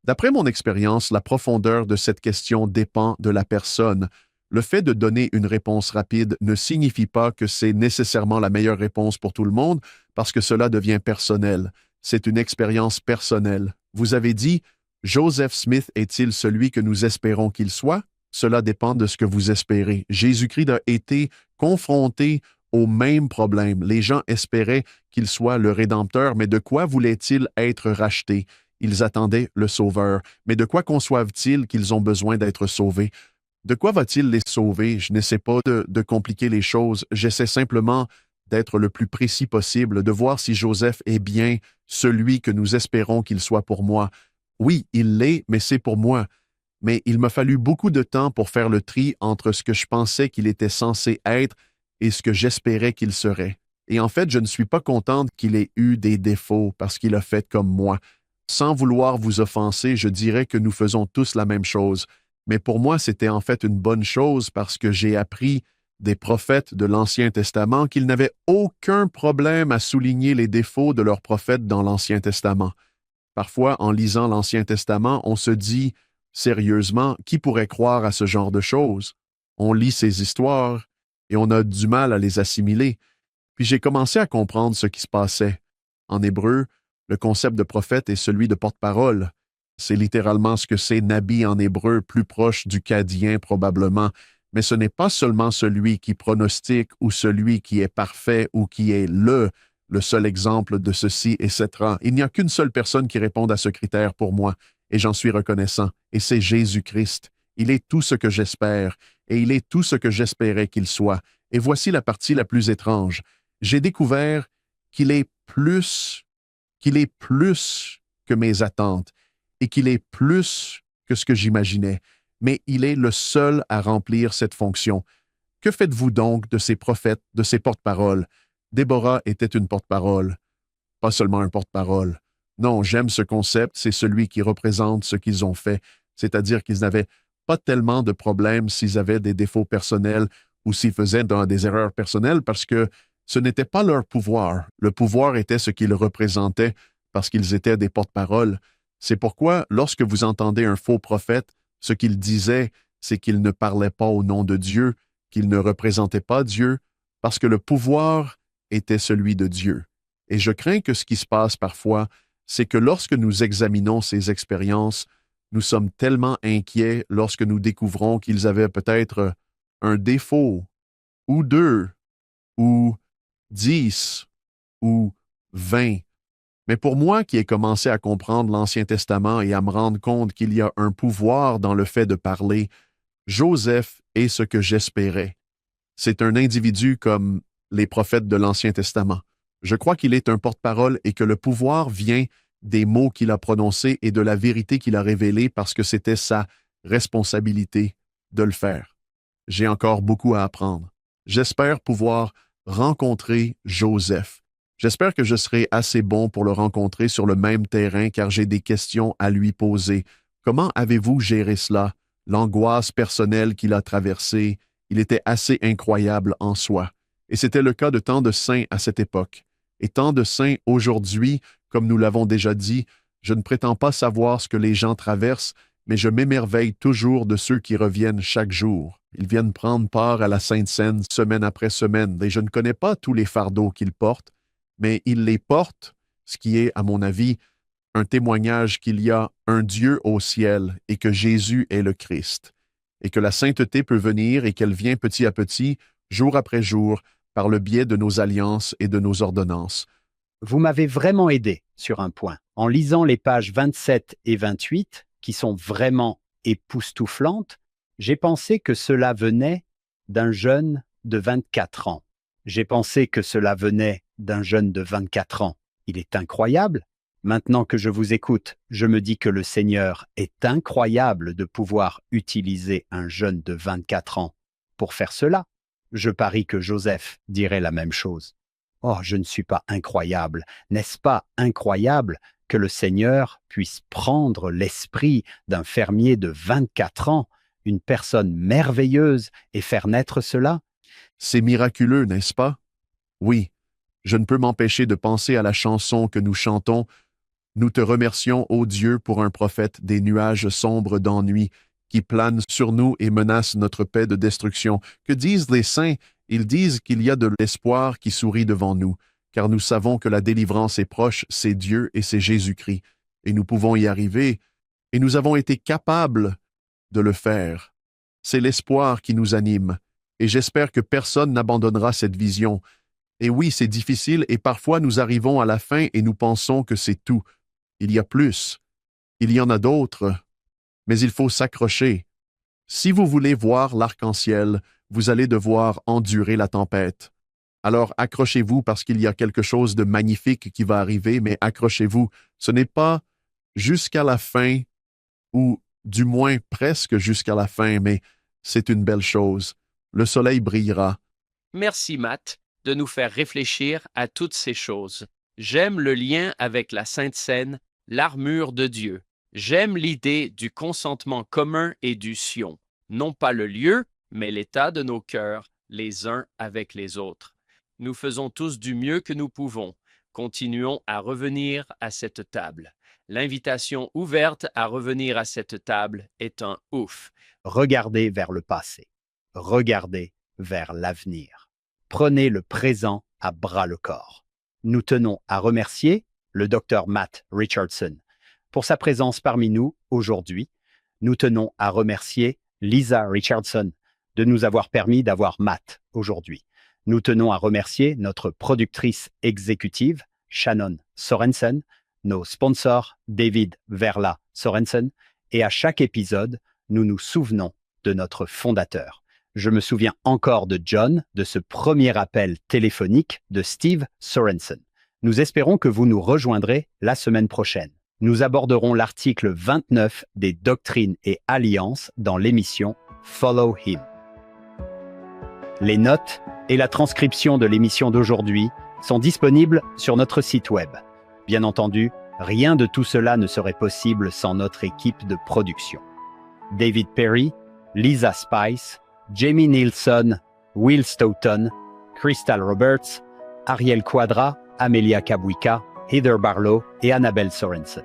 D'après mon expérience, la profondeur de cette question dépend de la personne. Le fait de donner une réponse rapide ne signifie pas que c'est nécessairement la meilleure réponse pour tout le monde, parce que cela devient personnel. C'est une expérience personnelle. Vous avez dit, Joseph Smith est-il celui que nous espérons qu'il soit? Cela dépend de ce que vous espérez. Jésus-Christ a été confronté au même problème. Les gens espéraient qu'il soit le Rédempteur, mais de quoi voulait-il être racheté? Ils attendaient le Sauveur. Mais de quoi conçoivent-ils qu'ils ont besoin d'être sauvés? De quoi va-t-il les sauver? Je n'essaie pas de compliquer les choses. J'essaie simplement d'être le plus précis possible, de voir si Joseph est bien celui que nous espérons qu'il soit pour moi. Oui, il l'est, mais c'est pour moi. Mais il m'a fallu beaucoup de temps pour faire le tri entre ce que je pensais qu'il était censé être et ce que j'espérais qu'il serait. Et en fait, je ne suis pas contente qu'il ait eu des défauts parce qu'il a fait comme moi. Sans vouloir vous offenser, je dirais que nous faisons tous la même chose. Mais pour moi, c'était en fait une bonne chose parce que j'ai appris des prophètes de l'Ancien Testament qu'ils n'avaient aucun problème à souligner les défauts de leurs prophètes dans l'Ancien Testament. Parfois, en lisant l'Ancien Testament, on se dit, sérieusement, qui pourrait croire à ce genre de choses? On lit ces histoires et on a du mal à les assimiler. Puis j'ai commencé à comprendre ce qui se passait. En hébreu, le concept de prophète est celui de porte-parole. C'est littéralement ce que c'est Nabi en hébreu, plus proche du chaldien probablement. Mais ce n'est pas seulement celui qui pronostique ou celui qui est parfait ou qui est le seul exemple de ceci, etc. Il n'y a qu'une seule personne qui réponde à ce critère pour moi, et j'en suis reconnaissant, et c'est Jésus-Christ. Il est tout ce que j'espère, et il est tout ce que j'espérais qu'il soit. Et voici la partie la plus étrange. J'ai découvert qu'il est plus que mes attentes, et qu'il est plus que ce que j'imaginais, mais il est le seul à remplir cette fonction. Que faites-vous donc de ces prophètes, de ces porte-paroles? Déborah était une porte-parole, pas seulement un porte-parole. Non, j'aime ce concept, c'est celui qui représente ce qu'ils ont fait, c'est-à-dire qu'ils n'avaient pas tellement de problèmes s'ils avaient des défauts personnels ou s'ils faisaient des erreurs personnelles parce que ce n'était pas leur pouvoir. Le pouvoir était ce qu'ils représentaient parce qu'ils étaient des porte-paroles. C'est pourquoi, lorsque vous entendez un faux prophète, ce qu'il disait, c'est qu'il ne parlait pas au nom de Dieu, qu'il ne représentait pas Dieu, parce que le pouvoir était celui de Dieu. Et je crains que ce qui se passe parfois, c'est que lorsque nous examinons ces expériences, nous sommes tellement inquiets lorsque nous découvrons qu'ils avaient peut-être un défaut, ou 2, ou 10, ou 20. Mais pour moi qui ai commencé à comprendre l'Ancien Testament et à me rendre compte qu'il y a un pouvoir dans le fait de parler, Joseph est ce que j'espérais. C'est un individu comme les prophètes de l'Ancien Testament. Je crois qu'il est un porte-parole et que le pouvoir vient des mots qu'il a prononcés et de la vérité qu'il a révélée parce que c'était sa responsabilité de le faire. J'ai encore beaucoup à apprendre. J'espère pouvoir rencontrer Joseph. J'espère que je serai assez bon pour le rencontrer sur le même terrain car j'ai des questions à lui poser. Comment avez-vous géré cela? L'angoisse personnelle qu'il a traversée, il était assez incroyable en soi. Et c'était le cas de tant de saints à cette époque. Et tant de saints aujourd'hui, comme nous l'avons déjà dit, je ne prétends pas savoir ce que les gens traversent, mais je m'émerveille toujours de ceux qui reviennent chaque jour. Ils viennent prendre part à la Sainte Seine semaine après semaine, et je ne connais pas tous les fardeaux qu'ils portent, mais ils les portent, ce qui est, à mon avis, un témoignage qu'il y a un Dieu au ciel et que Jésus est le Christ, et que la sainteté peut venir et qu'elle vient petit à petit, jour après jour, par le biais de nos alliances et de nos ordonnances. Vous m'avez vraiment aidé sur un point. En lisant les pages 27 et 28, qui sont vraiment époustouflantes, J'ai pensé que cela venait d'un jeune de 24 ans. J'ai pensé que cela venait d'un jeune de 24 ans. Il est incroyable. Maintenant que je vous écoute, je me dis que le Seigneur est incroyable de pouvoir utiliser un jeune de 24 ans pour faire cela. Je parie que Joseph dirait la même chose. Oh, je ne suis pas incroyable. N'est-ce pas incroyable que le Seigneur puisse prendre l'esprit d'un fermier de 24 ans, une personne merveilleuse, et faire naître cela? C'est miraculeux, n'est-ce pas? Oui, je ne peux m'empêcher de penser à la chanson que nous chantons. Nous te remercions, ô Dieu, pour un prophète des nuages sombres d'ennui qui planent sur nous et menacent notre paix de destruction. Que disent les saints? Ils disent qu'il y a de l'espoir qui sourit devant nous, car nous savons que la délivrance est proche, c'est Dieu et c'est Jésus-Christ, et nous pouvons y arriver, et nous avons été capables de le faire. C'est l'espoir qui nous anime, et j'espère que personne n'abandonnera cette vision. Et oui, c'est difficile, et parfois nous arrivons à la fin et nous pensons que c'est tout. Il y a plus. Il y en a d'autres. Mais il faut s'accrocher. Si vous voulez voir l'arc-en-ciel, vous allez devoir endurer la tempête. Alors accrochez-vous parce qu'il y a quelque chose de magnifique qui va arriver, mais accrochez-vous. Ce n'est pas jusqu'à la fin, ou du moins presque jusqu'à la fin, mais c'est une belle chose. Le soleil brillera. Merci, Matt, de nous faire réfléchir à toutes ces choses. J'aime le lien avec la Sainte Seine, l'armure de Dieu. J'aime l'idée du consentement commun et du sion. Non pas le lieu, mais l'état de nos cœurs, les uns avec les autres. Nous faisons tous du mieux que nous pouvons. Continuons à revenir à cette table. L'invitation ouverte à revenir à cette table est un ouf. Regardez vers le passé. Regardez vers l'avenir. Prenez le présent à bras-le-corps. Nous tenons à remercier le Dr Matt Richardson pour sa présence parmi nous aujourd'hui. Nous tenons à remercier Lisa Richardson de nous avoir permis d'avoir Matt aujourd'hui. Nous tenons à remercier notre productrice exécutive, Shannon Sorensen, nos sponsors, David Verla Sorensen, et à chaque épisode, nous nous souvenons de notre fondateur. Je me souviens encore de John, de ce premier appel téléphonique de Steve Sorensen. Nous espérons que vous nous rejoindrez la semaine prochaine. Nous aborderons l'article 29 des Doctrines et Alliances dans l'émission Follow Him. Les notes et la transcription de l'émission d'aujourd'hui sont disponibles sur notre site web. Bien entendu, rien de tout cela ne serait possible sans notre équipe de production. David Perry, Lisa Spice, Jamie Nielsen, Will Stoughton, Crystal Roberts, Ariel Quadra, Amelia Kabuika, Heather Barlow et Annabelle Sorensen.